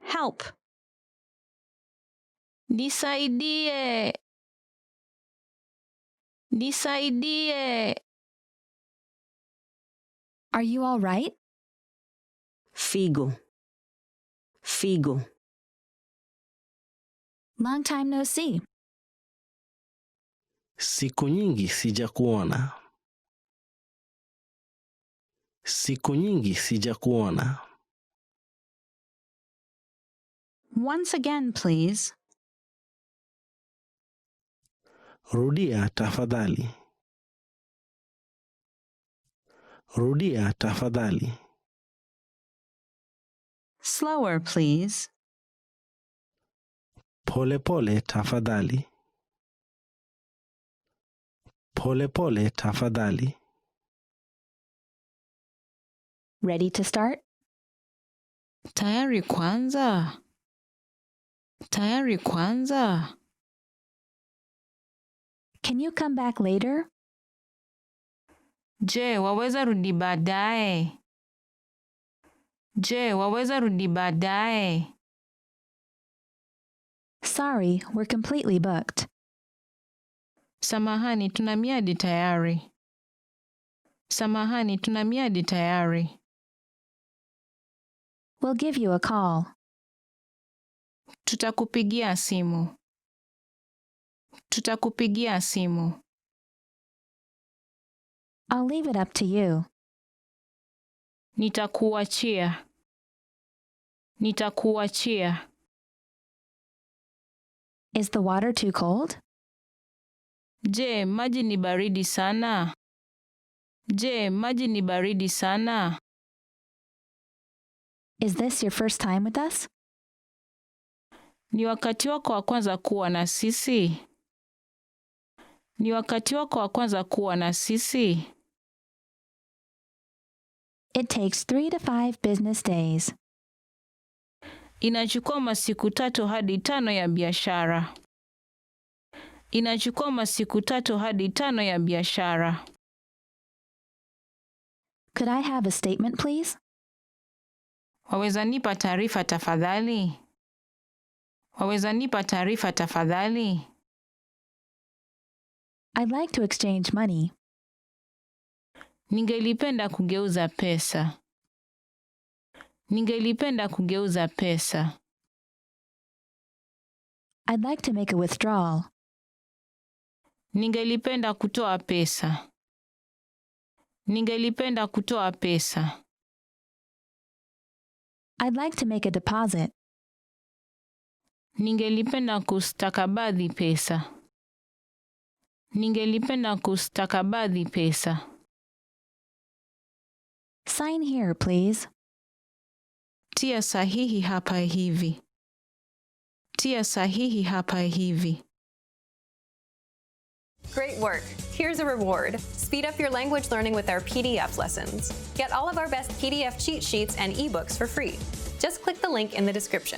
Help. Nisaidie. Nisaidie. Are you all right? Figo. Figo. Long time no see. Siku nyingi sijakuona. Siku nyingi sijakuona. Once again, please. Rudia tafadhali. Rudia tafadhali. Slower, please. Pole pole tafadhali. Pole pole tafadhali. Ready to start? Tayari kwanza? Tayari kwanza? Can you come back later? Je, waweza rudi baadaye? Je, waweza rudi baadaye? Sorry, we're completely booked. Samahani, tuna miadi tayari. Samahani, tuna miadi tayari. We'll give you a call. Tutakupigia simu. Tutakupigia simu. I'll leave it up to you. Nitakuachia. Nitakuachia. Is the water too cold? Je, maji ni baridi sana? Je, maji ni baridi sana? Is this your first time with us? Ni wakati wako wa kwanza kuwa na sisi? Ni wakati wako wa kwanza kuwa na sisi? It takes 3 to 5 business days. Inachukua masiku 3 hadi 5 ya biashara. Inachukua masiku 3 hadi 5 ya biashara. Could I have a statement, please? Waweza nipa taarifa tafadhali? Waweza nipa taarifa tafadhali? I'd like to exchange money. Ningelipenda kugeuza pesa. Ningelipenda kugeuza pesa. I'd like to make a withdrawal. Ningelipenda kutoa pesa. Ningelipenda kutoa pesa. I'd like to make a deposit. Ningelipenda kustakabadhi pesa. Ningelipenda kustakabadhi pesa. Sign here, please. Tia sahihi hapa hivi. Tia sahihi hapa hivi. Great work! Here's a reward. Speed up your language learning with our PDF lessons. Get all of our best PDF cheat sheets and ebooks for free. Just click the link in the description.